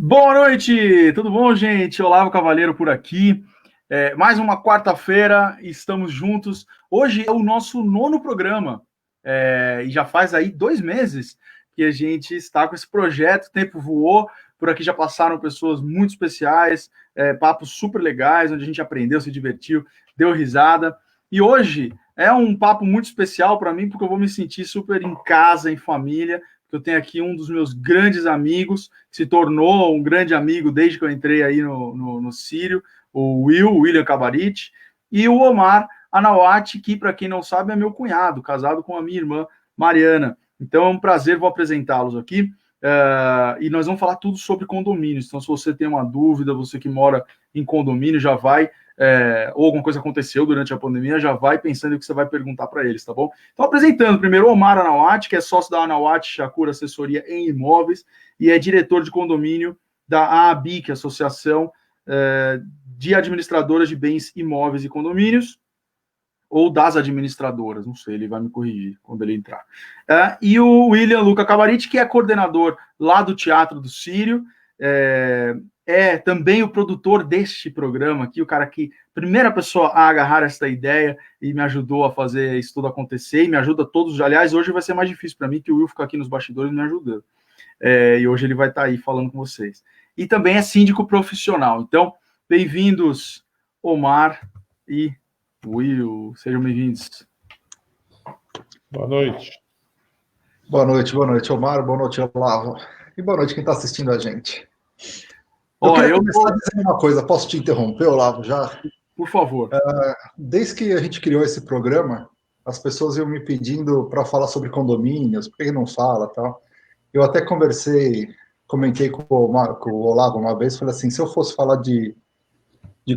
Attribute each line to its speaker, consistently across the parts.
Speaker 1: Boa noite, tudo bom, gente? Olavo Cavaleiro por aqui. Mais uma quarta-feira, estamos juntos. Hoje é o nosso nono programa, e já faz aí 2 meses que a gente está com esse projeto. O tempo voou, por aqui já passaram pessoas muito especiais, papos super legais, onde a gente aprendeu, se divertiu, deu risada. E hoje é um papo muito especial para mim, porque eu vou me sentir super em casa, em família. Eu tenho aqui um dos meus grandes amigos, que se tornou um grande amigo desde que eu entrei aí no Sírio, o William Cabarite, e o Omar Anawati, que, para quem não sabe, é meu cunhado, casado com a minha irmã Mariana. Então é um prazer, vou apresentá-los aqui. E nós vamos falar tudo sobre condomínios. Então, se você tem uma dúvida, você que mora em condomínio, já vai ou alguma coisa aconteceu durante a pandemia, já vai pensando o que você vai perguntar para eles, tá bom? Então, apresentando primeiro o Omar Anawati, que é sócio da Anawati Shakur Assessoria em Imóveis e é diretor de condomínio da AABIC, Associação de Administradoras de Bens Imóveis e Condomínios, ou das administradoras, não sei, ele vai me corrigir quando ele entrar. E o William Luca Cabarite, que é coordenador lá do Teatro do Sírio, é também o produtor deste programa aqui, o cara que, primeira pessoa a agarrar esta ideia e me ajudou a fazer isso tudo acontecer, e me ajuda todos. Aliás, hoje vai ser mais difícil para mim, que o Will fica aqui nos bastidores me ajudando. E hoje ele vai estar aí falando com vocês. E também é síndico profissional. Então, bem-vindos, Omar e Will, sejam bem-vindos.
Speaker 2: Boa noite.
Speaker 3: Boa noite, Omar. Boa noite, Olavo. E boa noite quem está assistindo a gente. Eu começar dizendo uma coisa, posso te interromper, Olavo, já?
Speaker 1: Por favor.
Speaker 3: Desde que a gente criou esse programa, as pessoas iam me pedindo para falar sobre condomínios, por que não fala tal. Eu até comentei com o Olavo uma vez, falei assim, se eu fosse falar de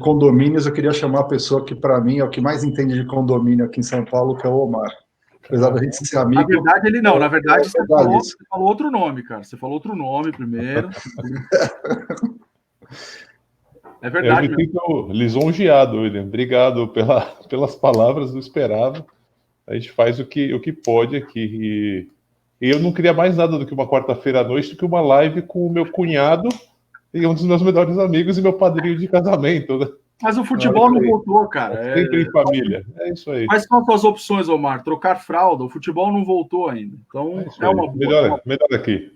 Speaker 3: condomínios, eu queria chamar a pessoa que, para mim, é o que mais entende de condomínio aqui em São Paulo, que é o Omar. Apesar da gente ser amigo...
Speaker 1: Na verdade, ele não. Na verdade, você falou outro nome, cara. Você falou outro nome primeiro. É verdade.
Speaker 2: Eu me sinto lisonjeado, William. Obrigado pelas palavras, não esperava. A gente faz o que pode aqui. E eu não queria mais nada do que uma quarta-feira à noite, do que uma live com o meu cunhado e um dos meus melhores amigos e meu padrinho de casamento, né?
Speaker 1: Mas o futebol não voltou, cara.
Speaker 2: Sempre em família. É isso aí.
Speaker 1: Quais são as tuas opções, Omar? Trocar fralda? O futebol não voltou ainda. Então, é uma boa.
Speaker 2: Melhor aqui.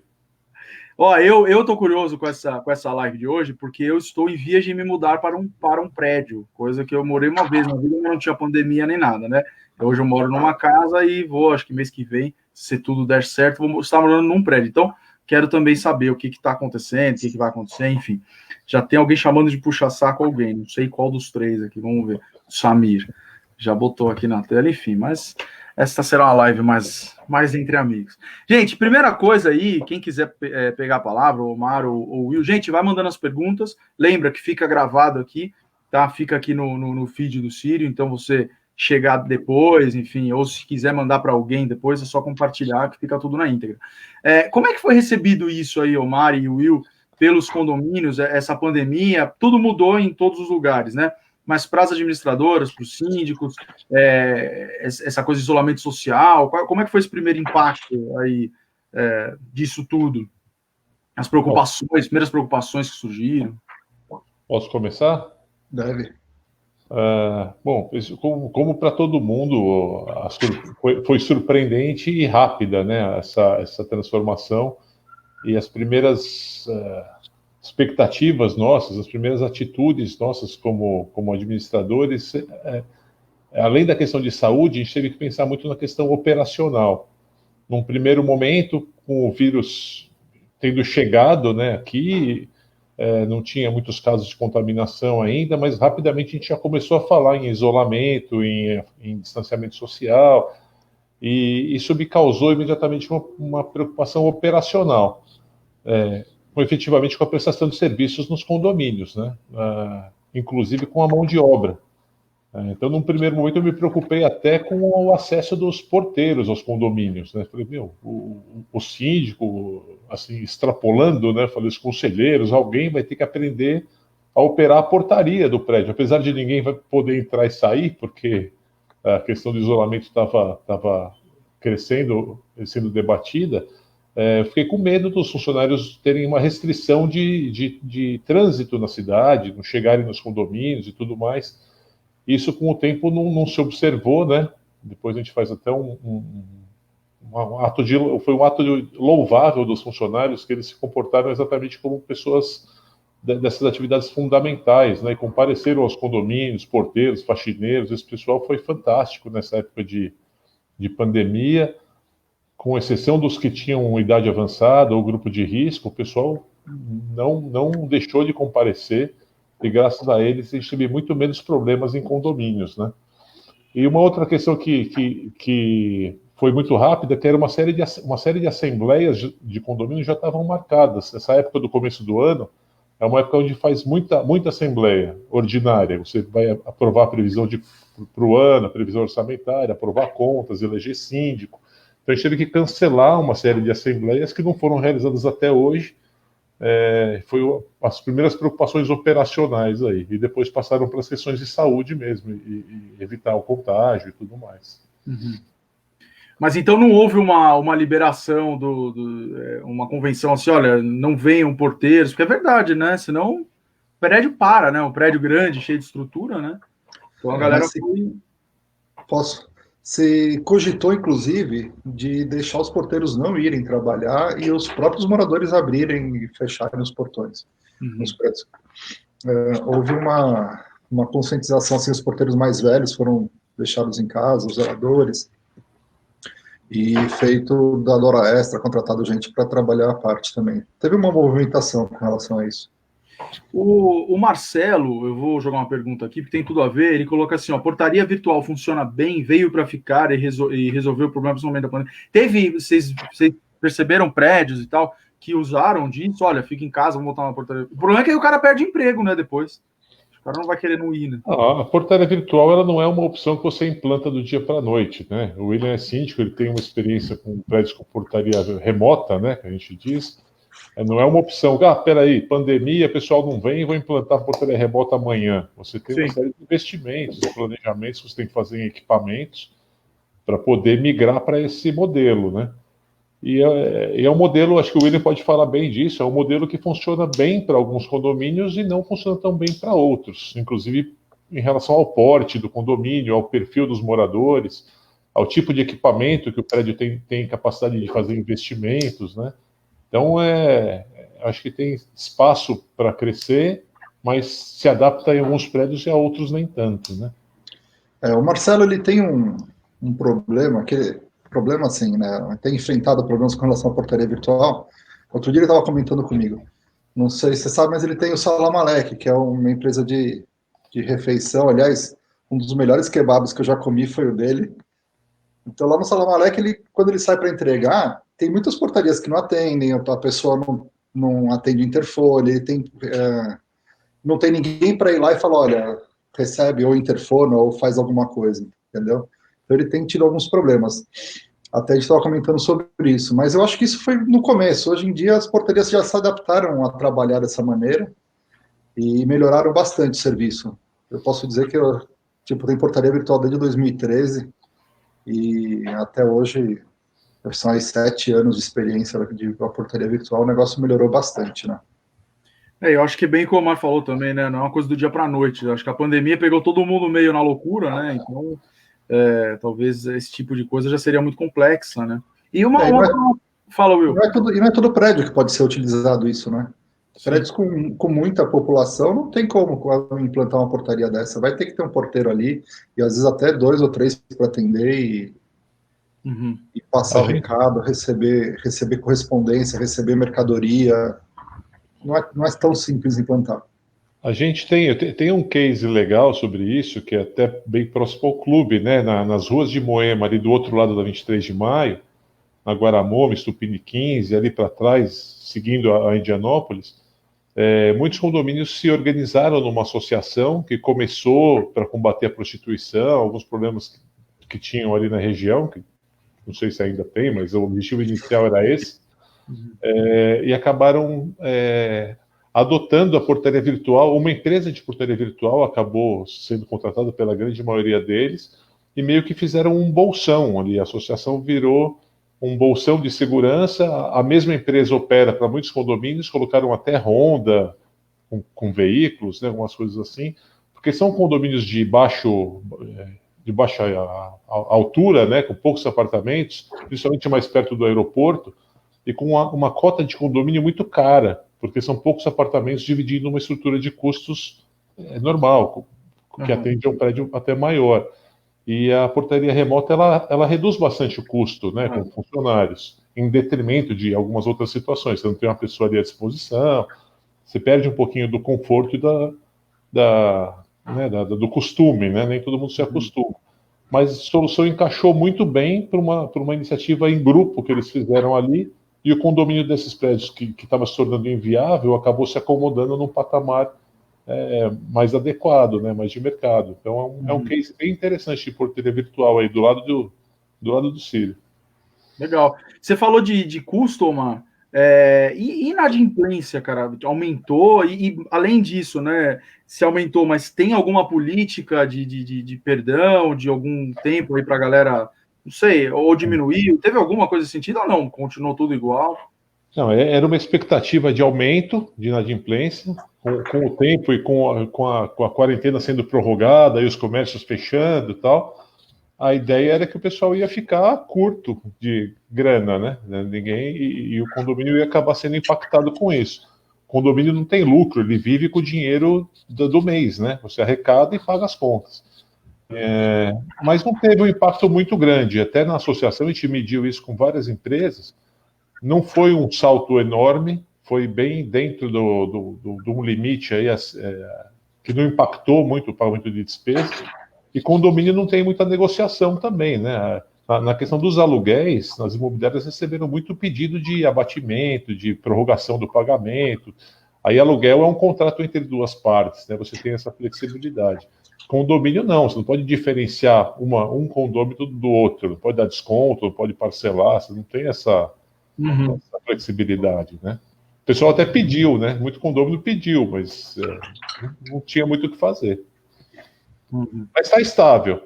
Speaker 1: Ó, eu tô curioso com essa live de hoje, porque eu estou em vias de me mudar para um prédio, coisa que eu morei uma vez na vida, não tinha pandemia nem nada, né? Hoje eu moro numa casa e vou, acho que mês que vem, se tudo der certo, vou estar morando num prédio. Então, quero também saber o que está acontecendo, o que vai acontecer, enfim. Já tem alguém chamando de puxa-saco alguém, não sei qual dos três aqui, vamos ver. Samir já botou aqui na tela, enfim, mas essa será uma live mais entre amigos. Gente, primeira coisa aí, quem quiser pegar a palavra, o Omar ou o Will, gente, vai mandando as perguntas, lembra que fica gravado aqui, tá? Fica aqui no feed do Sírio, então você chegar depois, enfim, ou se quiser mandar para alguém depois, é só compartilhar que fica tudo na íntegra. Como é que foi recebido isso aí, Omar e Will, pelos condomínios, essa pandemia? Tudo mudou em todos os lugares, né? Mas para as administradoras, para os síndicos, essa coisa de isolamento social, como é que foi esse primeiro impacto aí disso tudo? As preocupações, primeiras preocupações que surgiram.
Speaker 2: Posso começar?
Speaker 3: Deve.
Speaker 2: Bom, como para todo mundo, foi surpreendente e rápida, né, essa transformação, e as primeiras expectativas nossas, as primeiras atitudes nossas como administradores, além da questão de saúde, a gente teve que pensar muito na questão operacional. Num primeiro momento, com o vírus tendo chegado, né, aqui, não tinha muitos casos de contaminação ainda, mas rapidamente a gente já começou a falar em isolamento, em distanciamento social, e isso me causou imediatamente uma preocupação operacional, efetivamente com a prestação de serviços nos condomínios, né? Inclusive com a mão de obra. Então, num primeiro momento, eu me preocupei até com o acesso dos porteiros aos condomínios, né? Falei, o síndico, assim, extrapolando, né? Falei, os conselheiros, alguém vai ter que aprender a operar a portaria do prédio, apesar de ninguém vai poder entrar e sair, porque a questão do isolamento estava crescendo, sendo debatida, eu fiquei com medo dos funcionários terem uma restrição de trânsito na cidade, não chegarem nos condomínios e tudo mais. Isso, com o tempo, não se observou, né? Depois a gente faz até foi um ato louvável dos funcionários, que eles se comportaram exatamente como pessoas dessas atividades fundamentais, né? E compareceram aos condomínios, porteiros, faxineiros. Esse pessoal foi fantástico nessa época de pandemia, com exceção dos que tinham idade avançada ou grupo de risco. O pessoal não deixou de comparecer, e graças a eles a gente teve muito menos problemas em condomínios, né? E uma outra questão que foi muito rápida, que era uma série de assembleias de condomínio já estavam marcadas. Essa época do começo do ano é uma época onde faz muita assembleia ordinária. Você vai aprovar a previsão para o ano, a previsão orçamentária, aprovar contas, eleger síndico. Então a gente teve que cancelar uma série de assembleias que não foram realizadas até hoje. Foi as primeiras preocupações operacionais aí, e depois passaram para as questões de saúde mesmo, e evitar o contágio e tudo mais.
Speaker 1: Uhum. Mas então não houve uma liberação, uma convenção assim, olha, não venham porteiros, porque é verdade, né? Senão o prédio para, né? Um prédio grande, cheio de estrutura, né? Então a galera foi...
Speaker 3: Se cogitou, inclusive, de deixar os porteiros não irem trabalhar e os próprios moradores abrirem e fecharem os portões nos prédios. Houve uma conscientização, assim, os porteiros mais velhos foram deixados em casa, os zeladores, e feito da hora extra, contratado gente para trabalhar à parte também. Teve uma movimentação com relação a isso.
Speaker 1: O Marcelo, eu vou jogar uma pergunta aqui, porque tem tudo a ver, ele coloca assim, ó, portaria virtual funciona bem, veio para ficar e resolveu o problema principalmente da pandemia. Vocês perceberam prédios e tal, que usaram disso, olha, fica em casa, vamos botar uma portaria. O problema é que aí o cara perde emprego, né, depois. O cara não vai querer não ir, né?
Speaker 2: A portaria virtual, ela não é uma opção que você implanta do dia para a noite, né? O William é síndico, ele tem uma experiência com prédios com portaria remota, né, que a gente diz. Não é uma opção, peraí, pandemia, pessoal não vem, vou implantar a portaria remota amanhã. Você tem uma série de investimentos, de planejamentos que você tem que fazer em equipamentos para poder migrar para esse modelo, né? E é um modelo, acho que o William pode falar bem disso, é um modelo que funciona bem para alguns condomínios e não funciona tão bem para outros, inclusive em relação ao porte do condomínio, ao perfil dos moradores, ao tipo de equipamento que o prédio tem capacidade de fazer investimentos, né? Então, acho que tem espaço para crescer, mas se adapta em alguns prédios e a outros nem tanto, né?
Speaker 3: O Marcelo, ele tem um problema, problema assim, né? Tem enfrentado problemas com relação à portaria virtual. Outro dia ele estava comentando comigo. Não sei se você sabe, mas ele tem o Salam Alek, que é uma empresa de refeição. Aliás, um dos melhores kebabs que eu já comi foi o dele. Então, lá no Salam Alek, quando ele sai para entregar, tem muitas portarias que não atendem, a pessoa não atende o interfone, não tem ninguém para ir lá e falar, olha, recebe ou interfone ou faz alguma coisa, entendeu? Então ele tem tido alguns problemas. Até a gente estava comentando sobre isso, mas eu acho que isso foi no começo. Hoje em dia as portarias já se adaptaram a trabalhar dessa maneira e melhoraram bastante o serviço. Eu posso dizer que tem portaria virtual desde 2013 e até hoje são aí 7 anos de experiência de portaria virtual, o negócio melhorou bastante, né?
Speaker 1: Eu acho que bem como o Omar falou também, né? Não é uma coisa do dia para a noite. Eu acho que a pandemia pegou todo mundo meio na loucura, né? Então, talvez esse tipo de coisa já seria muito complexa, né? E Fala, Will.
Speaker 3: Não é todo prédio que pode ser utilizado isso, né? Prédios com muita população não tem como implantar uma portaria dessa. Vai ter que ter um porteiro ali, e às vezes até 2 ou 3 para atender e passar o recado, receber correspondência, receber mercadoria. Não é tão simples implantar.
Speaker 2: A gente tem um case legal sobre isso, que é até bem próximo ao clube, né? Nas ruas de Moema, ali do outro lado da 23 de maio, na Guaramomes, Tupini 15, ali para trás, seguindo a Indianópolis, muitos condomínios se organizaram numa associação que começou para combater a prostituição, alguns problemas que tinham ali na região, que não sei se ainda tem, mas o objetivo inicial era esse, e acabaram adotando a portaria virtual. Uma empresa de portaria virtual acabou sendo contratada pela grande maioria deles, e meio que fizeram um bolsão ali. A associação virou um bolsão de segurança. A mesma empresa opera para muitos condomínios, colocaram até ronda com veículos, né, algumas coisas assim, porque são condomínios de baixa altura, né, com poucos apartamentos, principalmente mais perto do aeroporto, e com uma cota de condomínio muito cara, porque são poucos apartamentos dividindo uma estrutura de custos normal, que atende a um prédio até maior. E a portaria remota, ela reduz bastante o custo, né, com funcionários, em detrimento de algumas outras situações. Você não tem uma pessoa ali à disposição, você perde um pouquinho do conforto e do costume, né? Nem todo mundo se acostuma. Mas a solução encaixou muito bem para uma iniciativa em grupo que eles fizeram ali, e o condomínio desses prédios que estava se tornando inviável acabou se acomodando num patamar mais adequado, né? Mais de mercado. Então é um case bem interessante de portaria virtual aí do lado do Círio.
Speaker 1: Legal. Você falou de custo, Omar, e inadimplência, cara, aumentou, e além disso, né, se aumentou, mas tem alguma política de perdão, de algum tempo aí para a galera, não sei, ou diminuiu? Teve alguma coisa nesse sentido ou não? Continuou tudo igual?
Speaker 2: Não, era uma expectativa de aumento de inadimplência, com o tempo e com a quarentena sendo prorrogada e os comércios fechando e tal. A ideia era que o pessoal ia ficar curto de grana, né? E o condomínio ia acabar sendo impactado com isso. O condomínio não tem lucro, ele vive com o dinheiro do mês, né? Você arrecada e paga as contas. Mas não teve um impacto muito grande. Até na associação a gente mediu isso com várias empresas. Não foi um salto enorme, foi bem dentro de um limite aí, que não impactou muito o pagamento de despesas. E condomínio não tem muita negociação também, né? Na questão dos aluguéis, as imobiliárias receberam muito pedido de abatimento, de prorrogação do pagamento. Aí aluguel é um contrato entre duas partes, né? Você tem essa flexibilidade. Condomínio não, você não pode diferenciar um condomínio do outro, não pode dar desconto, não pode parcelar, você não tem essa flexibilidade, né? O pessoal até pediu, né? Muito condomínio pediu, mas não tinha muito o que fazer. Mas está estável,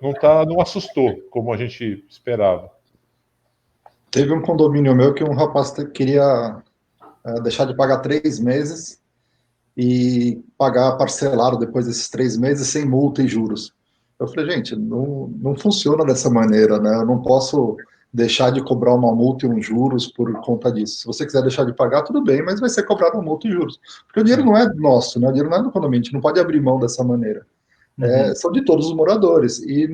Speaker 2: não assustou como a gente esperava.
Speaker 3: Teve um condomínio meu que um rapaz queria deixar de pagar 3 meses e pagar parcelado depois desses 3 meses sem multa e juros. Eu falei, gente, não funciona dessa maneira, né? Eu não posso deixar de cobrar uma multa e uns juros por conta disso. Se você quiser deixar de pagar, tudo bem, mas vai ser cobrado uma multa e juros. Porque o dinheiro não é nosso, né? O dinheiro não é do condomínio, a gente não pode abrir mão dessa maneira. São de todos os moradores. E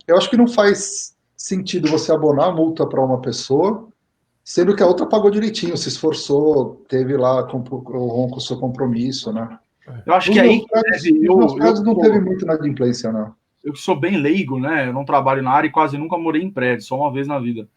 Speaker 3: eu acho que não faz sentido você abonar a multa para uma pessoa, sendo que a outra pagou direitinho, se esforçou, teve lá com o seu compromisso, né?
Speaker 1: Eu acho que aí...
Speaker 3: Nos prédios não teve muito inadimplência, não.
Speaker 1: Eu sou bem leigo, né? Eu não trabalho na área e quase nunca morei em prédio, só uma vez na vida,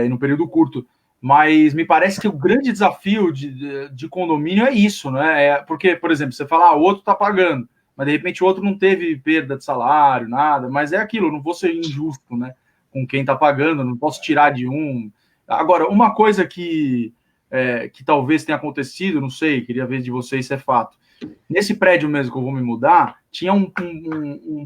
Speaker 1: no período curto. Mas me parece que o grande desafio de condomínio é isso, né? Porque, por exemplo, você fala, o outro está pagando, mas de repente o outro não teve perda de salário, nada, mas é aquilo, eu não vou ser injusto, né, com quem está pagando, não posso tirar de um. Agora, uma coisa que talvez tenha acontecido, não sei, queria ver de vocês se é fato. Nesse prédio mesmo que eu vou me mudar, tinha um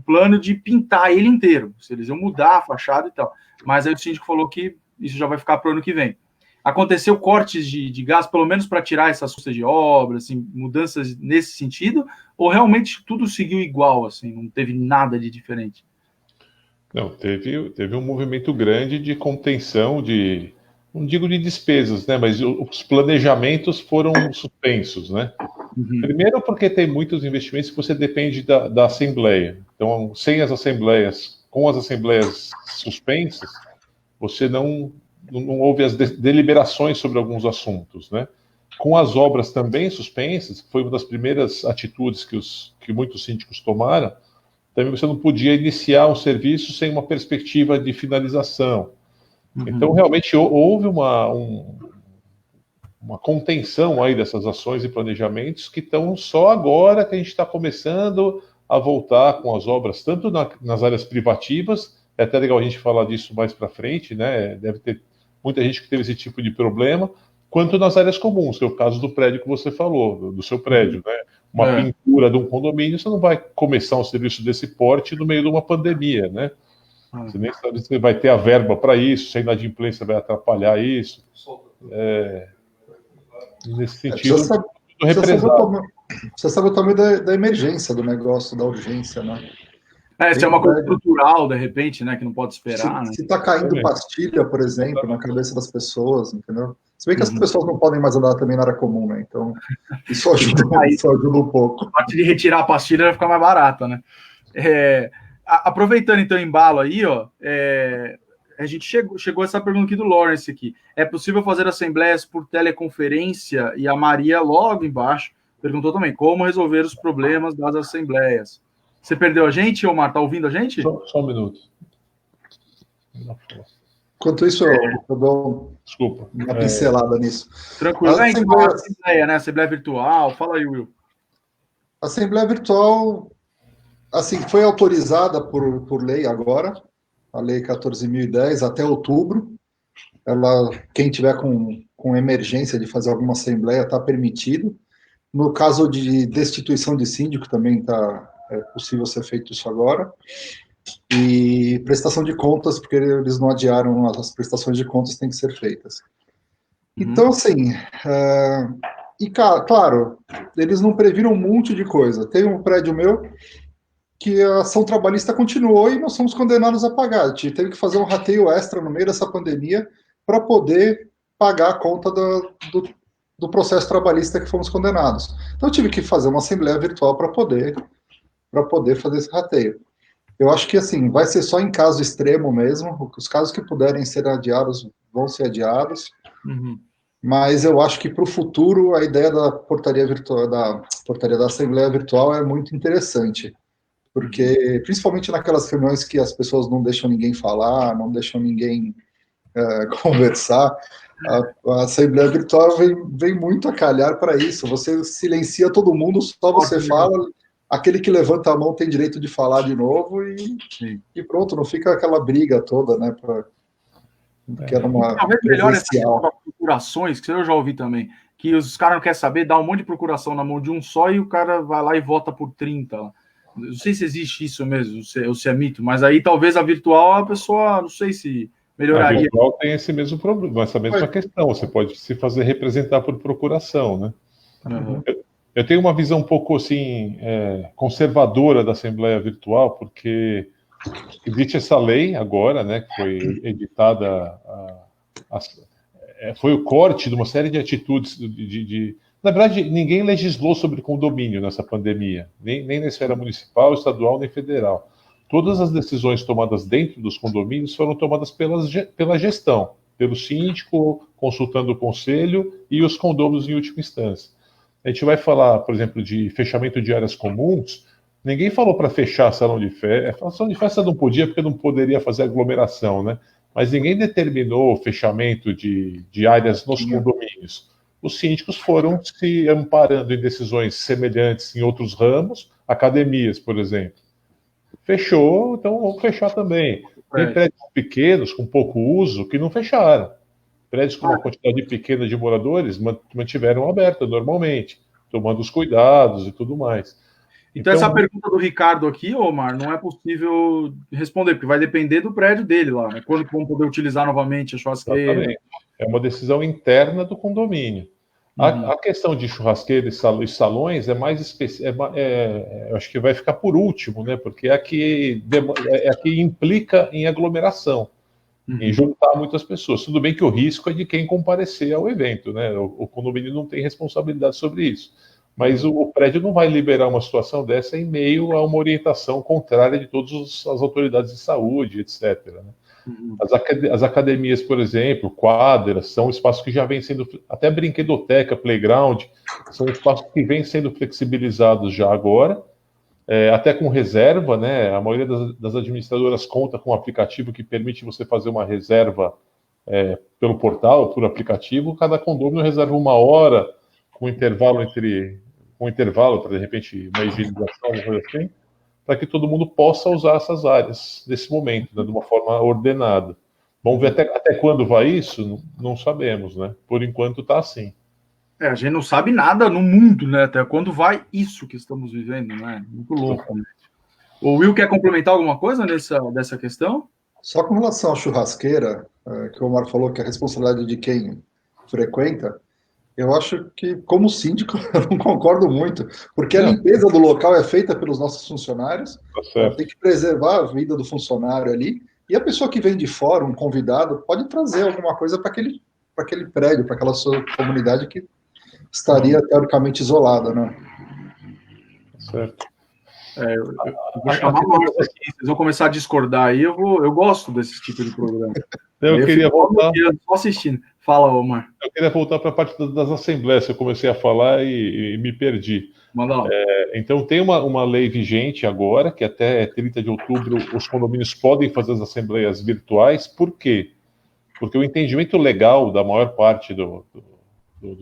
Speaker 1: plano de pintar ele inteiro, se eles iam mudar a fachada e tal, mas aí o síndico falou que isso já vai ficar para o ano que vem. Aconteceu cortes de gás, pelo menos para tirar essas custas de obra, assim, mudanças nesse sentido, ou realmente tudo seguiu igual, assim, não teve nada de diferente?
Speaker 2: Não, teve um movimento grande de contenção não digo de despesas, né, mas os planejamentos foram suspensos, né? Primeiro porque tem muitos investimentos que você depende da Assembleia. Então, sem as assembleias, com as assembleias suspensas, você não houve as deliberações sobre alguns assuntos, né? Com as obras também suspensas, que foi uma das primeiras atitudes que muitos síndicos tomaram, também você não podia iniciar um serviço sem uma perspectiva de finalização. Então, realmente, houve uma contenção aí dessas ações e planejamentos que estão só agora que a gente está começando a voltar com as obras, tanto nas áreas privativas, é até legal a gente falar disso mais para frente, né? Deve ter muita gente que teve esse tipo de problema, quanto nas áreas comuns, que é o caso do prédio que você falou, do seu prédio, né? Uma pintura de um condomínio, você não vai começar um serviço desse porte no meio de uma pandemia, né? Você nem sabe se vai ter a verba para isso, se a inadimplência vai atrapalhar isso. Nesse sentido,
Speaker 3: precisa saber o tamanho da emergência do negócio, da urgência, né?
Speaker 1: Se é uma coisa estrutural, de repente, né, que não pode esperar.
Speaker 3: Se está caindo pastilha, por exemplo, na cabeça das pessoas, entendeu? Se bem que as pessoas não podem mais andar também na área comum, né? Então, isso ajuda um pouco.
Speaker 1: A parte de retirar a pastilha vai ficar mais barata, né? Aproveitando, então, o embalo aí, ó, a gente chegou a essa pergunta aqui do Lawrence aqui. É possível fazer assembleias por teleconferência? E a Maria, logo embaixo, perguntou também, como resolver os problemas das assembleias? Você perdeu a gente, Omar? Tá ouvindo a gente?
Speaker 2: Só um minuto.
Speaker 3: Enquanto isso, eu dou uma pincelada nisso.
Speaker 1: Tranquilo. Assembleia, né? Assembleia virtual. Fala aí, Will.
Speaker 3: A Assembleia virtual, assim, foi autorizada por lei agora, a Lei 14.010, até outubro. Quem tiver com emergência de fazer alguma assembleia está permitido. No caso de destituição de síndico, também é possível ser feito isso agora. E prestação de contas, porque eles não adiaram, as prestações de contas têm que ser feitas. Então, assim, claro, eles não previram um monte de coisa. Tem um prédio meu que a ação trabalhista continuou e nós somos condenados a pagar. A gente teve que fazer um rateio extra no meio dessa pandemia para poder pagar a conta do processo trabalhista que fomos condenados. Então, eu tive que fazer uma assembleia virtual para poder fazer esse rateio. Eu acho que, assim, vai ser só em caso extremo mesmo. Os casos que puderem ser adiados vão ser adiados. Mas eu acho que, para o futuro, a ideia da portaria da assembleia virtual é muito interessante. Porque, principalmente naquelas reuniões que as pessoas não deixam ninguém falar, não deixam ninguém conversar, a assembleia virtual vem muito a calhar para isso. Você silencia todo mundo, só você fala, aquele que levanta a mão tem direito de falar de novo e pronto, não fica aquela briga toda, né? Que era uma
Speaker 1: talvez melhor essa questão das procurações, que eu já ouvi também, que os caras não querem saber, dá um monte de procuração na mão de um só e o cara vai lá e vota por 30. Não sei se existe isso mesmo, ou se é mito, mas aí talvez a virtual a pessoa, não sei se melhoraria.
Speaker 2: A virtual tem esse mesmo problema, essa mesma questão. Você pode se fazer representar por procuração, né? Eu tenho uma visão um pouco assim conservadora da Assembleia Virtual, porque existe essa lei agora, né, que foi editada, foi o corte de uma série de atitudes Na verdade, ninguém legislou sobre condomínio nessa pandemia, nem na esfera municipal, estadual, nem federal. Todas as decisões tomadas dentro dos condomínios foram tomadas pela gestão, pelo síndico, consultando o conselho e os condôminos em última instância. A gente vai falar, por exemplo, de fechamento de áreas comuns. Ninguém falou para fechar salão de festa. A salão de festa não podia porque não poderia fazer aglomeração, né? Mas ninguém determinou o fechamento de áreas nos condomínios. Os síndicos foram se amparando em decisões semelhantes em outros ramos, academias, por exemplo. Fechou, então vamos fechar também. Tem prédios pequenos, com pouco uso, que não fecharam. Prédios com uma quantidade pequena de moradores mantiveram aberta normalmente, tomando os cuidados e tudo mais.
Speaker 1: Então essa pergunta do Ricardo aqui, Omar, não é possível responder, porque vai depender do prédio dele lá, né? Quando vão poder utilizar novamente a churrasqueira.
Speaker 2: Exatamente. É uma decisão interna do condomínio. A questão de churrasqueira e salões é mais específica, eu acho que vai ficar por último, né? Porque é a que implica em aglomeração, em juntar muitas pessoas. Tudo bem que o risco é de quem comparecer ao evento, né? O condomínio não tem responsabilidade sobre isso. Mas o prédio não vai liberar uma situação dessa em meio a uma orientação contrária de todas as autoridades de saúde, etc. Né? As academias, por exemplo, quadras, são espaços que já vêm sendo, até brinquedoteca, playground, são espaços que vêm sendo flexibilizados já agora, até com reserva, né? A maioria das administradoras conta com um aplicativo que permite você fazer uma reserva pelo portal, por aplicativo. Cada condomínio reserva 1 hora, com intervalo para, de repente, uma higienização, uma coisa assim, para que todo mundo possa usar essas áreas nesse momento, né, de uma forma ordenada. Vamos ver até quando vai isso? Não sabemos, né? Por enquanto está assim.
Speaker 1: A gente não sabe nada no mundo, né? Até quando vai isso que estamos vivendo, né? Muito louco. Né? O Will quer complementar alguma coisa dessa questão?
Speaker 3: Só com relação à churrasqueira, que o Omar falou que é a responsabilidade de quem frequenta, eu acho que, como síndico, eu não concordo muito, porque a
Speaker 2: Não,
Speaker 3: limpeza do local é feita pelos nossos funcionários,
Speaker 2: tá certo.
Speaker 3: tem que preservar a vida do funcionário ali, e a pessoa que vem de fora, um convidado, pode trazer alguma coisa para aquele prédio, para aquela sua comunidade que estaria teoricamente isolada, né?
Speaker 2: Tá certo.
Speaker 1: Eu vou chamar a Márcia aqui, vocês vão começar a discordar aí, eu gosto desse tipo de programa.
Speaker 2: Eu
Speaker 1: Aí
Speaker 2: queria
Speaker 1: fico
Speaker 2: voltar.
Speaker 1: só assistindo. Fala, Omar.
Speaker 2: Eu queria voltar para a parte das assembleias, que eu comecei a falar e me perdi.
Speaker 1: Manda lá.
Speaker 2: Então, tem uma lei vigente agora, que até 30 de outubro os condomínios podem fazer as assembleias virtuais. Por quê? Porque o entendimento legal da maior parte do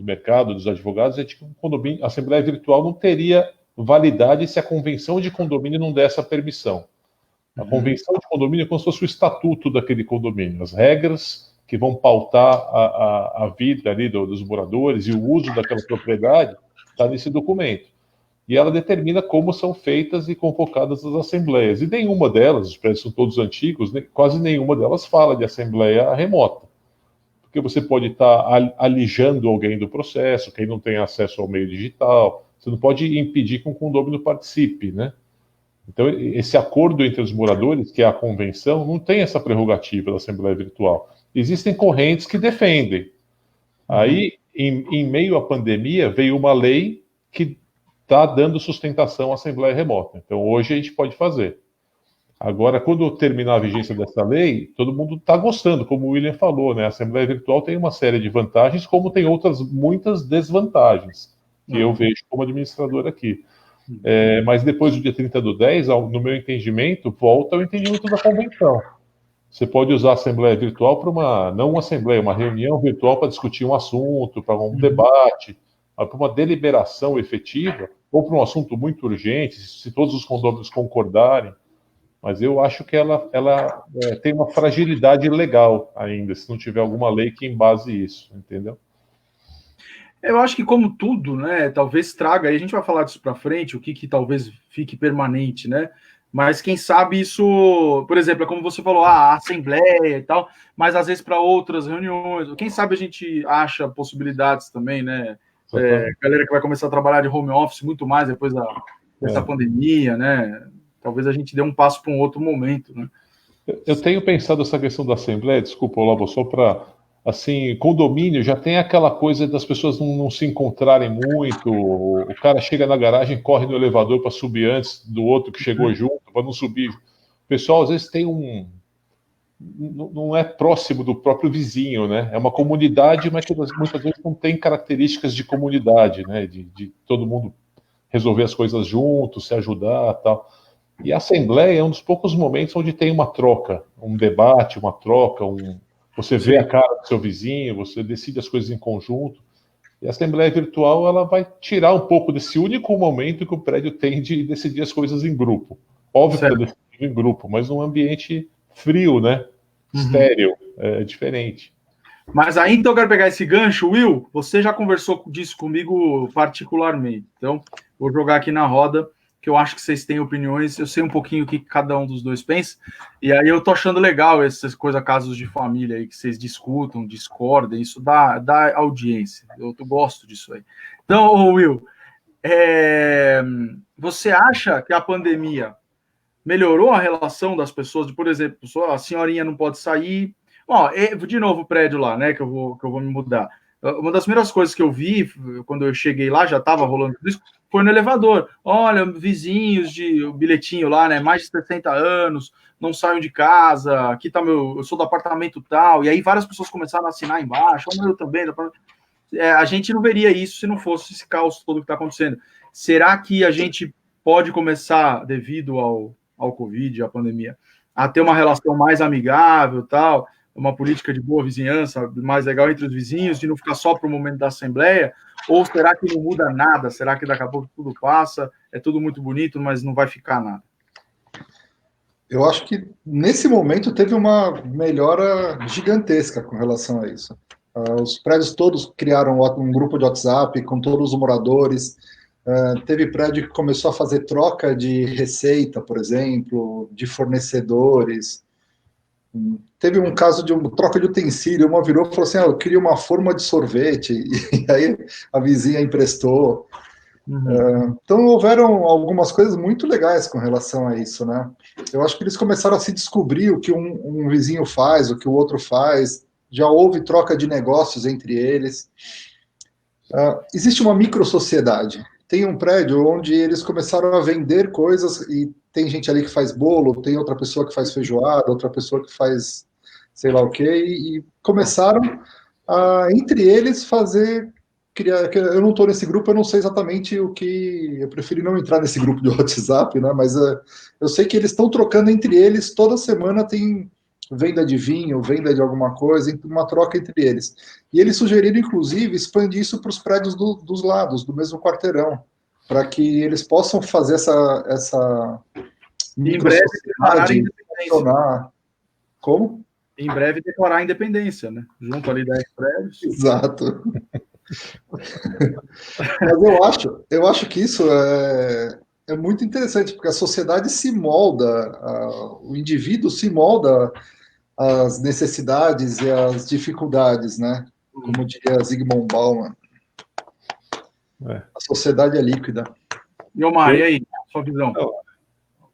Speaker 2: mercado, dos advogados, é de que um condomínio, a assembleia virtual não teria validade se a convenção de condomínio não der essa permissão. A convenção de condomínio é como se fosse o estatuto daquele condomínio, as regras que vão pautar a vida ali dos moradores e o uso daquela propriedade está nesse documento. E ela determina como são feitas e convocadas as assembleias. E nenhuma delas, os prédios são todos antigos, quase nenhuma delas fala de assembleia remota. Porque você pode estar alijando alguém do processo, quem não tem acesso ao meio digital. Você não pode impedir que um condomínio participe, né? Então, esse acordo entre os moradores, que é a convenção, não tem essa prerrogativa da Assembleia Virtual. Existem correntes que defendem. Aí, em meio à pandemia, veio uma lei que está dando sustentação à Assembleia Remota. Então, hoje a gente pode fazer. Agora, quando terminar a vigência dessa lei, todo mundo está gostando, como o William falou, né? A Assembleia Virtual tem uma série de vantagens, como tem outras muitas desvantagens, que eu vejo como administrador aqui. Mas depois do dia 30/10, no meu entendimento, volta ao entendimento da convenção. Você pode usar a assembleia virtual para não uma assembleia, uma reunião virtual para discutir um assunto, para um debate, para uma deliberação efetiva, ou para um assunto muito urgente, se todos os condôminos concordarem. Mas eu acho que ela tem uma fragilidade legal ainda, se não tiver alguma lei que embase isso, entendeu?
Speaker 1: Eu acho que, como tudo, né, talvez traga, aí a gente vai falar disso para frente, o que talvez fique permanente, né? Mas quem sabe isso, por exemplo, é como você falou, a assembleia e tal, mas às vezes para outras reuniões, quem sabe a gente acha possibilidades também, né? Galera que vai começar a trabalhar de home office muito mais depois dessa pandemia, né? Talvez a gente dê um passo para um outro momento, né?
Speaker 2: Eu tenho pensado essa questão da assembleia, desculpa, Olavo, só para, assim, condomínio já tem aquela coisa das pessoas não se encontrarem muito, o cara chega na garagem, corre no elevador para subir antes do outro que chegou junto, para não subir. O pessoal, às vezes, não é próximo do próprio vizinho, né? É uma comunidade, mas que muitas vezes não tem características de comunidade, né? De todo mundo resolver as coisas juntos, se ajudar, tal. E a assembleia é um dos poucos momentos onde tem uma troca, um debate, uma troca, você vê a cara do seu vizinho, você decide as coisas em conjunto. E a assembleia virtual ela vai tirar um pouco desse único momento que o prédio tem de decidir as coisas em grupo. Óbvio que está decidido em grupo, mas num ambiente frio, né? Estéril, é diferente.
Speaker 1: Mas aí, então, eu quero pegar esse gancho. Will, você já conversou disso comigo particularmente. Então, vou jogar aqui na roda, que eu acho que vocês têm opiniões. Eu sei um pouquinho o que cada um dos dois pensa. E aí eu tô achando legal essas coisas, casos de família aí, que vocês discutam, discordem. Isso dá audiência. Eu gosto disso aí. Então, Will, você acha que a pandemia melhorou a relação das pessoas? Por exemplo, a senhorinha não pode sair. Ó, de novo o prédio lá, né, que eu vou me mudar. Uma das primeiras coisas que eu vi, quando eu cheguei lá, já estava rolando tudo isso, foi no elevador. Olha, vizinhos o bilhetinho lá, né, mais de 60 anos, não saiam de casa, aqui tá eu sou do apartamento tal, e aí várias pessoas começaram a assinar embaixo, eu também, a gente não veria isso se não fosse esse caos todo que está acontecendo. Será que a gente pode começar, devido ao Covid, à pandemia, a ter uma relação mais amigável, tal, uma política de boa vizinhança mais legal entre os vizinhos, de não ficar só para o momento da assembleia? Ou será que não muda nada? Será que daqui a pouco tudo passa, é tudo muito bonito, mas não vai ficar nada?
Speaker 3: Eu acho que nesse momento teve uma melhora gigantesca com relação a isso. Os prédios todos criaram um grupo de WhatsApp com todos os moradores. Teve prédio que começou a fazer troca de receita, por exemplo, de fornecedores. Teve um caso de uma troca de utensílio, uma virou e falou assim, eu queria uma forma de sorvete, e aí a vizinha emprestou. Então houveram algumas coisas muito legais com relação a isso, né? Eu acho que eles começaram a se descobrir o que um vizinho faz, o que o outro faz, já houve troca de negócios entre eles. Existe uma microsociedade. Tem um prédio onde eles começaram a vender coisas e tem gente ali que faz bolo, tem outra pessoa que faz feijoada, outra pessoa que faz sei lá o quê, e começaram a, entre eles, fazer... Eu não estou nesse grupo, eu não sei exatamente o que... Eu prefiro não entrar nesse grupo de WhatsApp, né? Mas eu sei que eles estão trocando entre eles, toda semana tem venda de vinho, venda de alguma coisa, uma troca entre eles. E eles sugeriram, inclusive, expandir isso para os prédios dos lados, do mesmo quarteirão, para que eles possam fazer essa
Speaker 1: em breve declarar a independência.
Speaker 3: Como?
Speaker 1: Em breve declarar a independência, né? Junto ali 10 prédios.
Speaker 3: Exato. Mas eu acho que isso é muito interessante, porque a sociedade se molda, o indivíduo se molda às necessidades e às dificuldades, né? Como diria Zygmunt Bauman. A sociedade é líquida.
Speaker 1: E Omar, e aí? Sua visão?